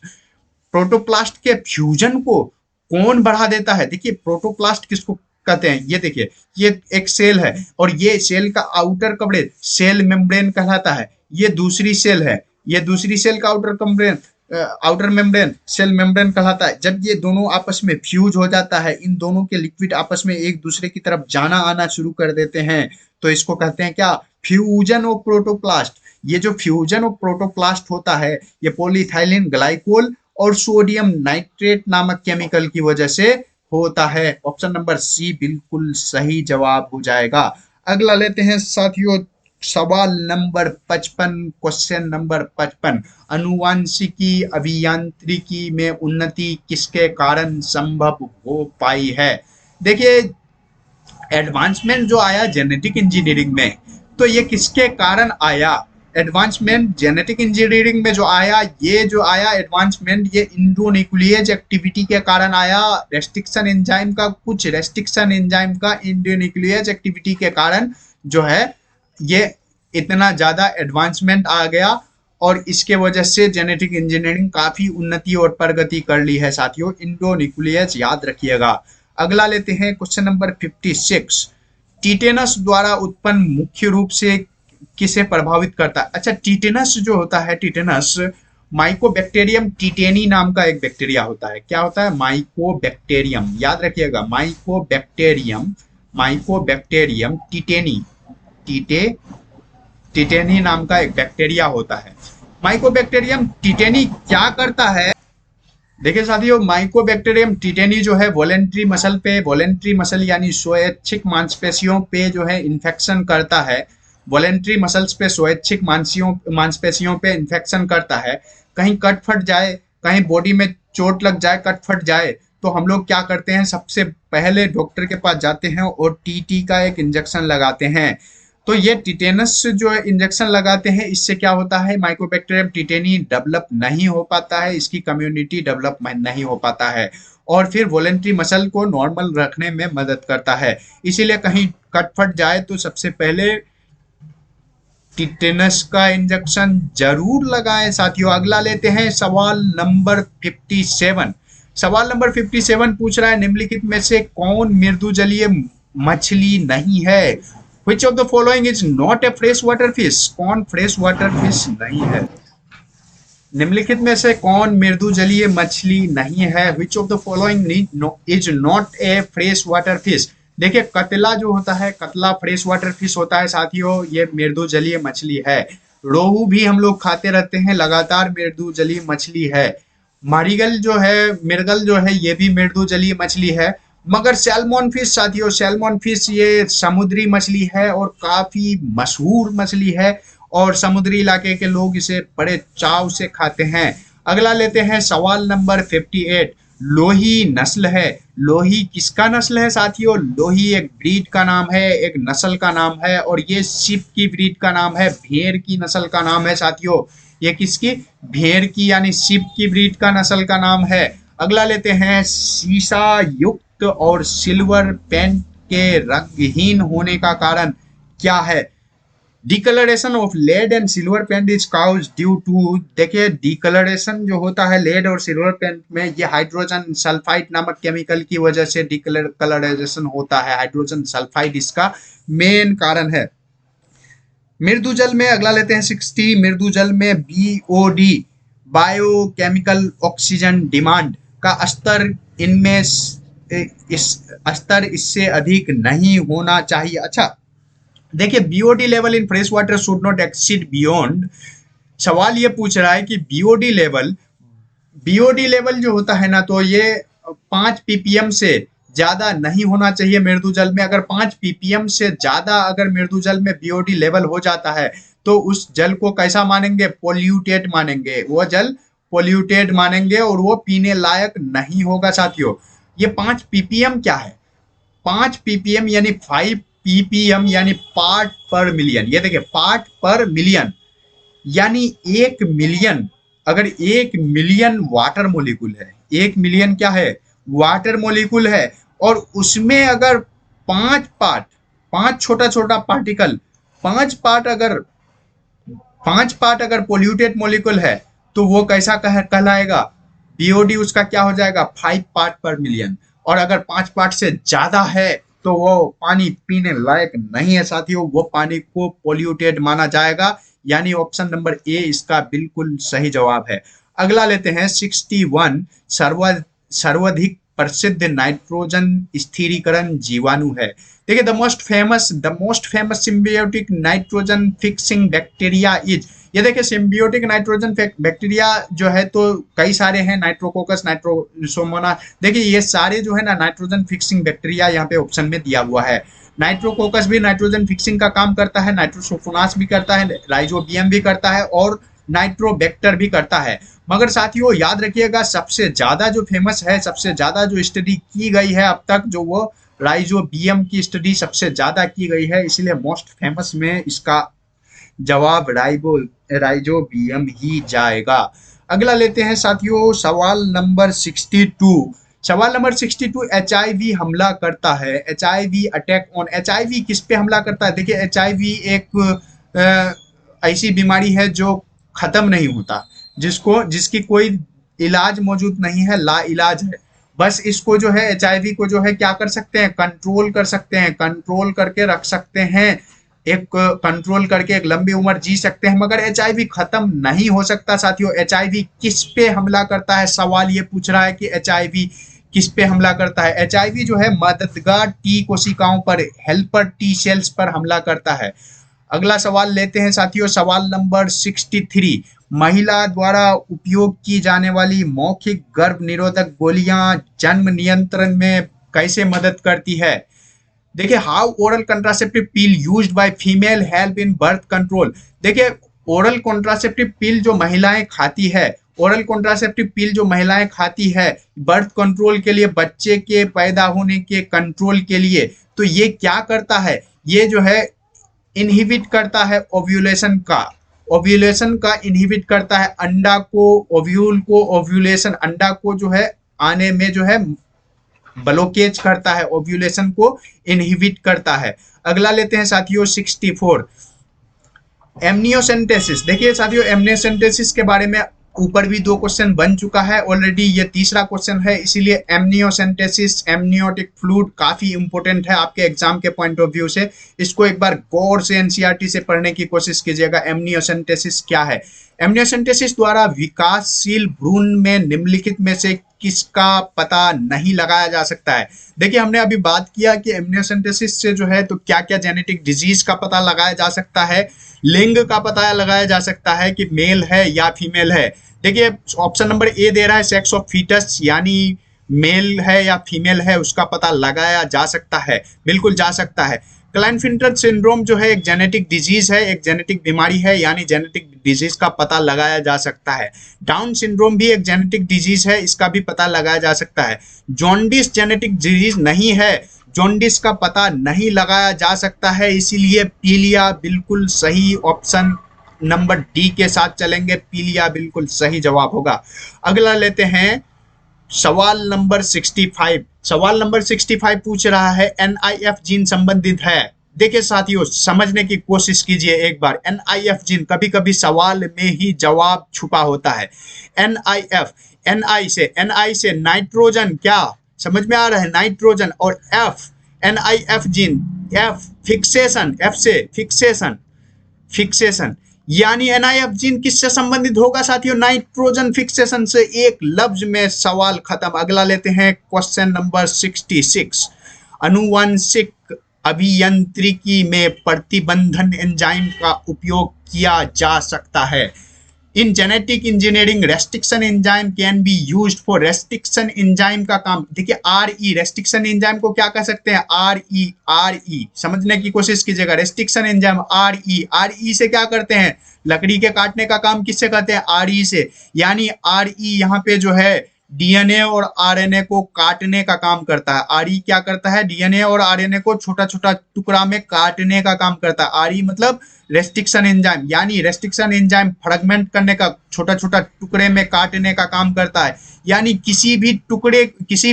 Protoplast के फ्यूजन को कौन बढ़ा देता है। देखिए प्रोटोप्लास्ट किसको कहते हैं, ये देखिए ये एक सेल है और ये सेल का आउटर कवरेज सेल मेम्ब्रेन कहलाता है। ये दूसरी सेल है, ये दूसरी सेल का आउटर मेम्ब्रेन सेल मेम्ब्रेन कहलाता है। जब ये दोनों आपस में फ्यूज हो जाता है, इन दोनों के लिक्विड आपस में एक दूसरे की तरफ जाना आना शुरू कर देते हैं, तो इसको कहते हैं क्या, फ्यूजन ऑफ प्रोटोप्लास्ट। ये जो फ्यूजन ऑफ प्रोटोप्लास्ट होता है, ये पॉलीइथाइलिन ग्लाइकोल और सोडियम नाइट्रेट नामक केमिकल की वजह से होता है। ऑप्शन नंबर सी बिल्कुल सही जवाब हो जाएगा। अगला लेते हैं साथियों सवाल नंबर 55, क्वेश्चन नंबर 55, अनुवांशिकी अभियांत्रिकी में उन्नति किसके कारण संभव हो पाई है। देखिए एडवांसमेंट जो आया जेनेटिक इंजीनियरिंग में, तो ये किसके कारण आया, एडवांसमेंट जेनेटिक इंजीनियरिंग में जो आया, ये जो आया एडवांसमेंट, ये इंडोन्यूक्लियेज एक्टिविटी के कारण आया। रेस्ट्रिक्शन एंजाइम का, कुछ रेस्ट्रिक्शन एंजाइम का इंडोन्यूक्लियेज एक्टिविटी के कारण जो है ये इतना ज़्यादा एडवांसमेंट आ गया और इसके वजह से जेनेटिक इंजीनियरिंग काफ़ी उन्नति और प्रगति कर ली है साथियों। इंडोन्यूक्लियस याद रखिएगा। अगला लेते हैं क्वेश्चन नंबर 56, टीटेनस द्वारा उत्पन्न मुख्य रूप से किसे प्रभावित करता है। अच्छा टीटेनस जो होता है, टीटेनस माइकोबैक्टीरियम टीटेनी नाम का एक बैक्टीरिया होता है। क्या होता है, माइकोबैक्टीरियम, याद रखिएगा माइकोबैक्टीरियम टीटेनी, टीटेनी नाम का एक बैक्टीरिया होता है। माइकोबैक्टीरियम टीटेनी क्या करता है, देखिए साथियों माइकोबैक्टीरियम टीटेनी जो है वॉलेंट्री मसल यानी स्वैच्छिक मांसपेशियों पे जो है इन्फेक्शन करता है। वॉलेंट्री मसल्स पे, स्वैच्छिक मांसपेशियों पे इन्फेक्शन करता है। कहीं कट फट जाए, कहीं बॉडी में चोट लग जाए, कट फट जाए, तो हम लोग क्या करते हैं, सबसे पहले डॉक्टर के पास जाते हैं और टीटी का एक इंजेक्शन लगाते हैं। तो ये टिटेनस जो इंजेक्शन लगाते हैं, इससे क्या होता है, माइकोबैक्टीरियम टिटेनी डेवलप नहीं हो पाता है, इसकी कम्युनिटी डेवलप नहीं हो पाता है और फिर वॉलेंट्री मसल को नॉर्मल रखने में मदद करता है। इसीलिए कहीं कट फट जाए तो सबसे पहले टिटेनस का इंजेक्शन जरूर लगाएं साथियों। अगला लेते हैं सवाल नंबर 57। सवाल नंबर 57 पूछ रहा है निम्नलिखित में से कौन मृदुजलीय मछली नहीं है। Which of the following is not a fresh water fish. कौन फ्रेश वाटर फिश नहीं है, निम्नलिखित में से कौन मृदुजलीय मछली नहीं है। Which of the following is not a fresh water fish. देखिए कतला जो होता है, कतला फ्रेश वाटर फिश होता है साथियों, ये मृदुजलीय मछली है। रोहू भी हम लोग खाते रहते हैं, लगातार मृदुजलीय मछली है। मृगल जो है ये भी मृदुजलीय मछली है। मगर सैल्मन फिश साथियों, सैल्मन फिश ये समुद्री मछली है और काफी मशहूर मछली है और समुद्री इलाके के लोग इसे बड़े चाव से खाते हैं। अगला लेते हैं सवाल नंबर 58। लोही नस्ल है, लोही किसका नस्ल है साथियों, लोही एक ब्रीड का नाम है, एक नस्ल का नाम है और ये शिप की ब्रीड का नाम है, भेड़ की नस्ल का नाम है साथियों। ये किसकी, भेड़ की यानी शिप की ब्रीड का नस्ल का नाम है। अगला लेते हैं शीशा युक्त और सिल्वर पेंट के रंगहीन होने का कारण क्या है। Discolouration of lead and silver paint is caused due to, देखिए डिकलरेशन जो होता है लेड और सिल्वर पेंट में, ये हाइड्रोजन सल्फाइड नामक केमिकल की वजह से डिकलरेशन होता है। हाइड्रोजन सल्फाइड इसका मेन कारण है। मृदुजल में अगला लेते हैं 60। मृदुजल में BOD बायोकेमिकल ऑक्सीजन डिमांड का स्तर इनमें इस स्तर इससे अधिक नहीं होना चाहिए। अच्छा देखिए BOD level in fresh water should not exceed beyond सवाल ये पूछ रहा है कि बीओडी लेवल जो होता है ना, तो ये 5 ppm से ज्यादा नहीं होना चाहिए मृदु जल में। अगर 5 ppm से ज्यादा अगर मृदु जल में बीओडी लेवल हो जाता है तो उस जल को कैसा मानेंगे? पोल्यूटेड मानेंगे। वो जल पोल्यूटेड मानेंगे और वो पीने लायक नहीं होगा साथियों। ये 5 ppm क्या है? 5 ppm यानी 5 ppm यानी पार्ट पर मिलियन। ये देखिए, पार्ट पर मिलियन यानी 1 मिलियन। अगर 1 मिलियन वाटर मोलिकुल है, 1 मिलियन क्या है? वाटर मोलिकुल है, और उसमें अगर 5 पार्ट, 5 छोटा छोटा पार्टिकल, 5 पार्ट अगर 5 पार्ट अगर पोल्यूटेड मोलिकुल है तो वो कैसा कहलाएगा? बीओडी उसका क्या हो जाएगा? 5 पार्ट पर मिलियन। और अगर 5 पार्ट से ज्यादा है तो वो पानी पीने लायक नहीं है साथियों, वो पानी को पोल्यूटेड माना जाएगा। यानी ऑप्शन नंबर ए इसका बिल्कुल सही जवाब है। अगला लेते हैं 61 सर्वाधिक प्रसिद्ध नाइट्रोजन स्थिरीकरण जीवाणु है। देखिए, the most famous symbiotic nitrogen fixing bacteria is. ये देखिए, सिम्बियोटिक नाइट्रोजन बैक्टीरिया जो है तो कई सारे हैं, नाइट्रोकोकस, नाइट्रोसोमोना। देखिए, ये सारे जो है ना नाइट्रोजन फिक्सिंग बैक्टीरिया यहाँ पे ऑप्शन में दिया हुआ है। नाइट्रोकोकस भी नाइट्रोजन फिक्सिंग का काम करता है, नाइट्रोसोफोनास भी करता है, राइजोबियम भी करता है और नाइट्रोबैक्टर भी करता है। मगर साथियों याद रखिएगा, सबसे ज्यादा जो फेमस है, सबसे ज्यादा जो स्टडी की गई है अब तक, जो वो राइजोबियम की स्टडी सबसे ज्यादा की गई है, इसलिए मोस्ट फेमस में इसका जवाब राइजोबियम ही जाएगा। अगला लेते हैं साथियों सवाल नंबर 62। सवाल नंबर 62, HIV हमला करता है। HIV attack on. HIV किस पे हमला करता है? देखिए, HIV एक ऐसी बीमारी है जो खत्म नहीं होता, जिसकी कोई इलाज मौजूद नहीं है, ला इलाज है। बस इसको जो है HIV को जो है क्या कर सकते हैं? कंट्रोल कर सकते हैं, कंट्रोल करके रख सकते हैं, एक कंट्रोल करके एक लंबी उम्र जी सकते हैं, मगर HIV खत्म नहीं हो सकता साथियों। HIV किस पे हमला करता है? सवाल ये पूछ रहा है कि HIV किस पे हमला करता है। HIV जो है मददगार टी कोशिकाओं पर, हेल्पर टी सेल्स पर हमला करता है। अगला सवाल लेते हैं साथियों, सवाल नंबर 63। महिला द्वारा उपयोग की जाने वाली मौखिक गर्भ निरोधक गोलियां जन्म नियंत्रण में कैसे मदद करती है? देखिए, how oral contraceptive pill used by female help in birth control. देखिए, ओरल कॉन्ट्रासेप्टिव पिल जो महिलाएं खाती है, ओरल कॉन्ट्रासेप्टिव पिल जो महिलाएं खाती है बर्थ कंट्रोल के लिए, बच्चे के पैदा होने के कंट्रोल के लिए, तो ये क्या करता है? ये जो है इनहिबिट करता है ओव्यूलेशन का इनहिबिट करता है। अंडा को, ओव्यूल को, ओव्यूलेशन, अंडा को जो है आने में जो है ब्लॉकेज करता है, ओव्यूलेशन को इनहिबिट करता है। अगला लेते हैं साथियों 64, एमनियोसेंटेसिस। देखिए साथियों, एमनियोसेंटेसिस के बारे में ऊपर भी 2 क्वेश्चन बन चुका है ऑलरेडी, ये तीसरा क्वेश्चन है, इसीलिए एमनियोसेंटेसिस, एमनियोटिक फ्लूइड काफी इंपॉर्टेंट है आपके एग्जाम के पॉइंट ऑफ व्यू से। इसको एक बार गौर से एनसीईआरटी से पढ़ने की कोशिश कीजिएगा। एमनियोसेंटेसिस क्या है? एमनियोसेंटेसिस द्वारा विकासशील भ्रूण में निम्नलिखित में से किसका पता नहीं लगाया जा सकता है? देखिए, हमने अभी बात किया कि एमनियोसेंटेसिस से जो है तो क्या क्या जेनेटिक डिजीज का पता लगाया जा सकता है, लिंग का पता लगाया जा सकता है कि मेल है या फीमेल है। देखिए, ऑप्शन नंबर ए दे रहा है सेक्स ऑफ फीटस, यानी मेल है या फीमेल है उसका पता लगाया जा सकता है, बिल्कुल जा सकता है। क्लाइनफिल्टर सिंड्रोम जो है एक जेनेटिक डिजीज है, एक जेनेटिक बीमारी है, यानी जेनेटिक डिजीज का पता लगाया जा सकता है। डाउन सिंड्रोम भी एक जेनेटिक डिजीज है, इसका भी पता लगाया जा सकता है। जॉन्डिस जेनेटिक डिजीज नहीं है, जॉन्डिस का पता नहीं लगाया जा सकता है, इसीलिए पीलिया बिल्कुल सही, ऑप्शन नंबर डी के साथ चलेंगे, पीलिया बिल्कुल सही जवाब होगा। अगला लेते हैं सवाल नंबर 65। सवाल नंबर 65 पूछ रहा है NIF जीन संबंधित है। देखिए साथियों, समझने की कोशिश कीजिए एक बार। NIF जीन, कभी कभी सवाल में ही जवाब छुपा होता है। NIF, NI से नाइट्रोजन, क्या समझ में आ रहा है? नाइट्रोजन। और F, NIF gene, F fixation, F से फिक्सेशन, यानी NIF जीन किससे संबंधित होगा साथियों? नाइट्रोजन फिक्सेशन से। एक लफ्ज में सवाल खत्म। अगला लेते हैं क्वेश्चन नंबर 66, अनुवांशिक अभियांत्रिकी में प्रतिबंधन एंजाइम का उपयोग किया जा सकता है। In genetic engineering restriction enzyme can be used for restriction enzyme का काम। देखिए रेस्ट्रिक्शन एंजाइम को क्या कह सकते हैं, आर ई समझने की कोशिश कीजिएगा। रेस्ट्रिक्शन एंजाइम आर ई से क्या करते हैं, लकड़ी के काटने का काम किससे करते हैं, आर ई से। यानी आर ई यहाँ पे जो है डीएनए और आरएनए को काटने का काम करता है। आरई क्या करता है, डीएनए और आरएनए को छोटा छोटा टुकड़ा में काटने का काम करता है। आरई मतलब रेस्ट्रिक्शन एंजाइम, यानी रेस्ट्रिक्शन एंजाइम फ्रेगमेंट करने का, छोटा छोटा टुकड़े में काटने का काम करता है। यानी किसी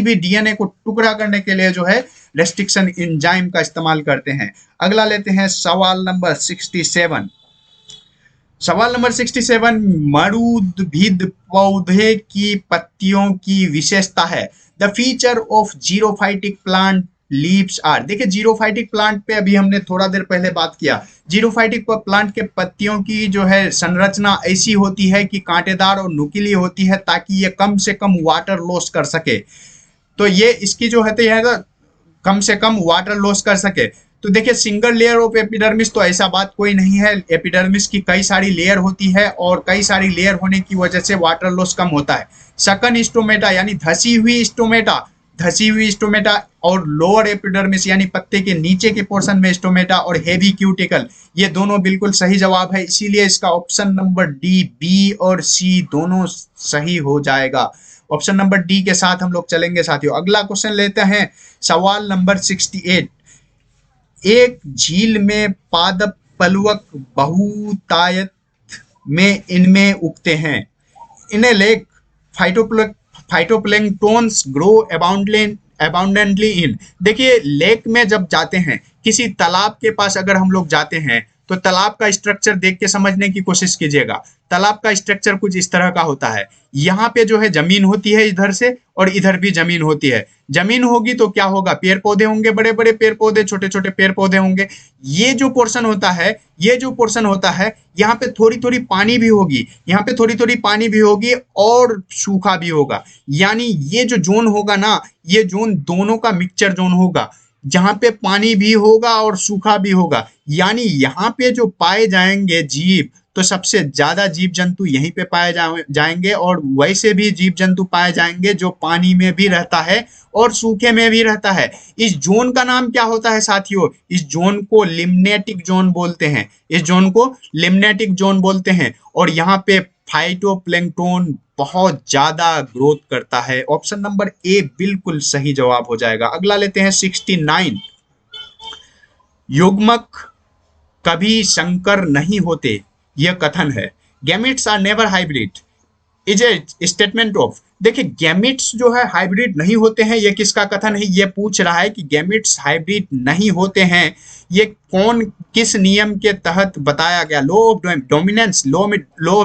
भी डीएनए को टुकड़ा करने के लिए जो है रेस्ट्रिक्शन एंजाइम का इस्तेमाल करते हैं। अगला लेते हैं सवाल नंबर 67। सवाल नंबर 67, मरूदभिद पौधे की पत्तियों की विशेषता है। The feature of xerophytic plant leaves are. देखिए जीरोफाइटिक प्लांट पे अभी हमने थोड़ा देर पहले बात किया। जीरोफाइटिक प्लांट के पत्तियों की जो है संरचना ऐसी होती है कि कांटेदार और नुकीली होती है ताकि ये कम से कम वाटर लॉस कर सके। तो ये इसकी जो है कम से कम वाटर लॉस कर सके। तो देखिए सिंगल लेयर ऑफ एपिडर्मिस, तो ऐसा बात कोई नहीं है। एपिडर्मिस की कई सारी लेयर होती है और कई सारी लेयर होने की वजह से वाटर लॉस कम होता है। सकन स्टोमेटा यानी धसी हुई स्टोमेटा और लोअर एपिडर्मिस यानी पत्ते के नीचे के पोर्शन में स्टोमेटा और हेवी क्यूटिकल, ये दोनों बिल्कुल सही जवाब है। इसीलिए इसका ऑप्शन नंबर डी, बी और सी दोनों सही हो जाएगा। ऑप्शन नंबर डी के साथ हम लोग चलेंगे साथियों। अगला क्वेश्चन लेते हैं सवाल नंबर 68। एक झील में पादप पलवक बहुतायत में इनमें उगते हैं। इन ए लेक फाइटोप्लैंक्टन्स ग्रो अबाउंडेंटली इन। देखिए लेक में जब जाते हैं, किसी तालाब के पास अगर हम लोग जाते हैं तो तालाब का स्ट्रक्चर देख के समझने की कोशिश कीजिएगा। तालाब का स्ट्रक्चर कुछ इस तरह का होता है। यहाँ पे जो है जमीन होती है इधर से, और इधर भी जमीन होती है। जमीन होगी तो क्या होगा, पेड़ पौधे होंगे, बड़े बड़े पेड़ पौधे, छोटे छोटे पेड़ पौधे होंगे। ये जो पोर्शन होता है यहाँ पे थोड़ी थोड़ी पानी भी होगी, और सूखा भी होगा। यानी ये जो जोन होगा ना, ये जोन दोनों का मिक्सचर जोन होगा, जहां पे पानी भी होगा और सूखा भी होगा। यानी यहाँ पे जो पाए जाएंगे जीव, तो सबसे ज्यादा जीव जंतु यहीं पे पाए जाएंगे, और वैसे भी जीव जंतु पाए जाएंगे जो पानी में भी रहता है और सूखे में भी रहता है। इस जोन का नाम क्या होता है साथियों, इस जोन को लिम्नेटिक जोन बोलते हैं। और यहाँ पे फाइटोप्लैंक्टन बहुत ज्यादा ग्रोथ करता है। ऑप्शन नंबर ए बिल्कुल सही जवाब हो जाएगा। अगला लेते हैं 69। युग्मक कभी संकर नहीं होते, यह कथन है। Gametes are never hybrid is a statement of. देखिए गैमेट्स जो है हाइब्रिड नहीं होते हैं, ये किसका कथन है, ये पूछ रहा है कि गैमेट्स हाइब्रिड नहीं होते हैं, ये किस नियम के तहत बताया गया। लॉ ऑफ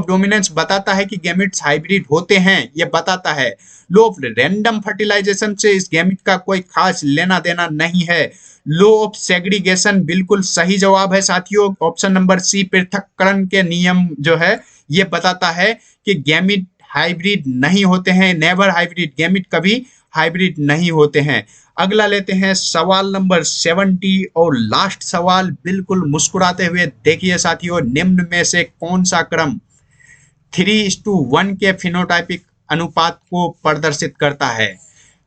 डोमिनेंस बताता है कि गैमेट्स हाइब्रिड होते हैं, ये बताता है। लॉ ऑफ रैंडम फर्टिलाइजेशन से इस गैमेट का कोई खास लेना देना नहीं है। लॉ ऑफ सेग्रीगेशन बिल्कुल सही जवाब है साथियों। ऑप्शन नंबर सी, पृथक्करण के नियम जो है ये बताता है कि गैमेट हाइब्रिड नहीं होते हैं, नेवर हाइब्रिड, गैमेट कभी हाइब्रिड नहीं होते हैं। अगला लेते हैं सवाल नंबर 70 और लास्ट सवाल। बिल्कुल मुस्कुराते हुए देखिए साथियों, निम्न में से कौन सा क्रम 3:1 के फिनोटाइपिक अनुपात को प्रदर्शित करता है।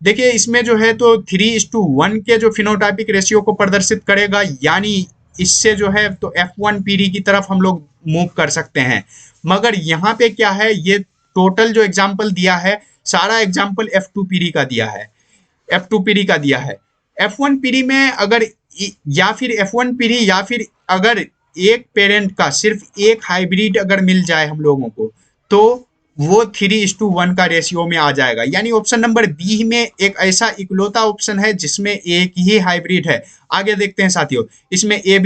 देखिए इसमें जो है तो 3:1 के जो फिनोटाइपिक रेशियो को प्रदर्शित करेगा, यानी इससे जो है तो F1 पीढ़ी की तरफ हम लोग मूव कर सकते हैं। मगर यहाँ पे क्या है, ये टोटल जो एग्जाम्पल दिया है सारा एग्जाम्पल F2 पीढ़ी का दिया है। F1 पीढ़ी में अगर या फिर F1 पीढ़ी या फिर अगर एक पेरेंट का सिर्फ एक हाइब्रिड अगर मिल जाए हम लोगों को, तो वो 3:1 का रेशियो में आ जाएगा। यानी ऑप्शन नंबर बी में एक ऐसा इकलौता ऑप्शन है जिसमें एक ही हाइब्रिड है। आगे देखते हैं साथियों, इसमें ए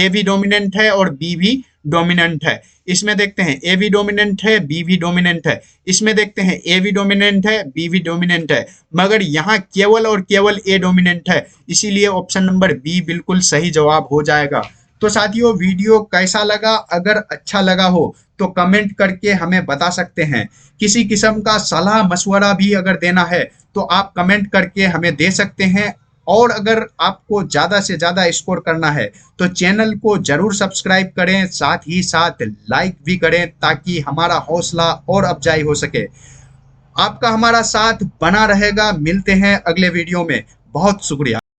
भी डोमिनेंट है और बी भी डोमिनेंट है। इसमें देखते हैं ए भी डोमिनेंट है, बी भी डोमिनेंट है। इसमें देखते हैं ए भी डोमिनेंट है, बी भी डोमिनेंट है, मगर यहाँ केवल और केवल ए डोमिनेंट है। इसीलिए ऑप्शन नंबर बी बिल्कुल सही जवाब हो जाएगा। तो साथियों वीडियो कैसा लगा, अगर अच्छा लगा हो तो कमेंट करके हमें बता सकते हैं। किसी किस्म का सलाह मशवरा भी अगर देना है तो आप कमेंट करके हमें दे सकते हैं। और अगर आपको ज़्यादा से ज़्यादा स्कोर करना है तो चैनल को ज़रूर सब्सक्राइब करें, साथ ही साथ लाइक भी करें ताकि हमारा हौसला और अफजाई हो सके। आपका हमारा साथ बना रहेगा। मिलते हैं अगले वीडियो में। बहुत शुक्रिया।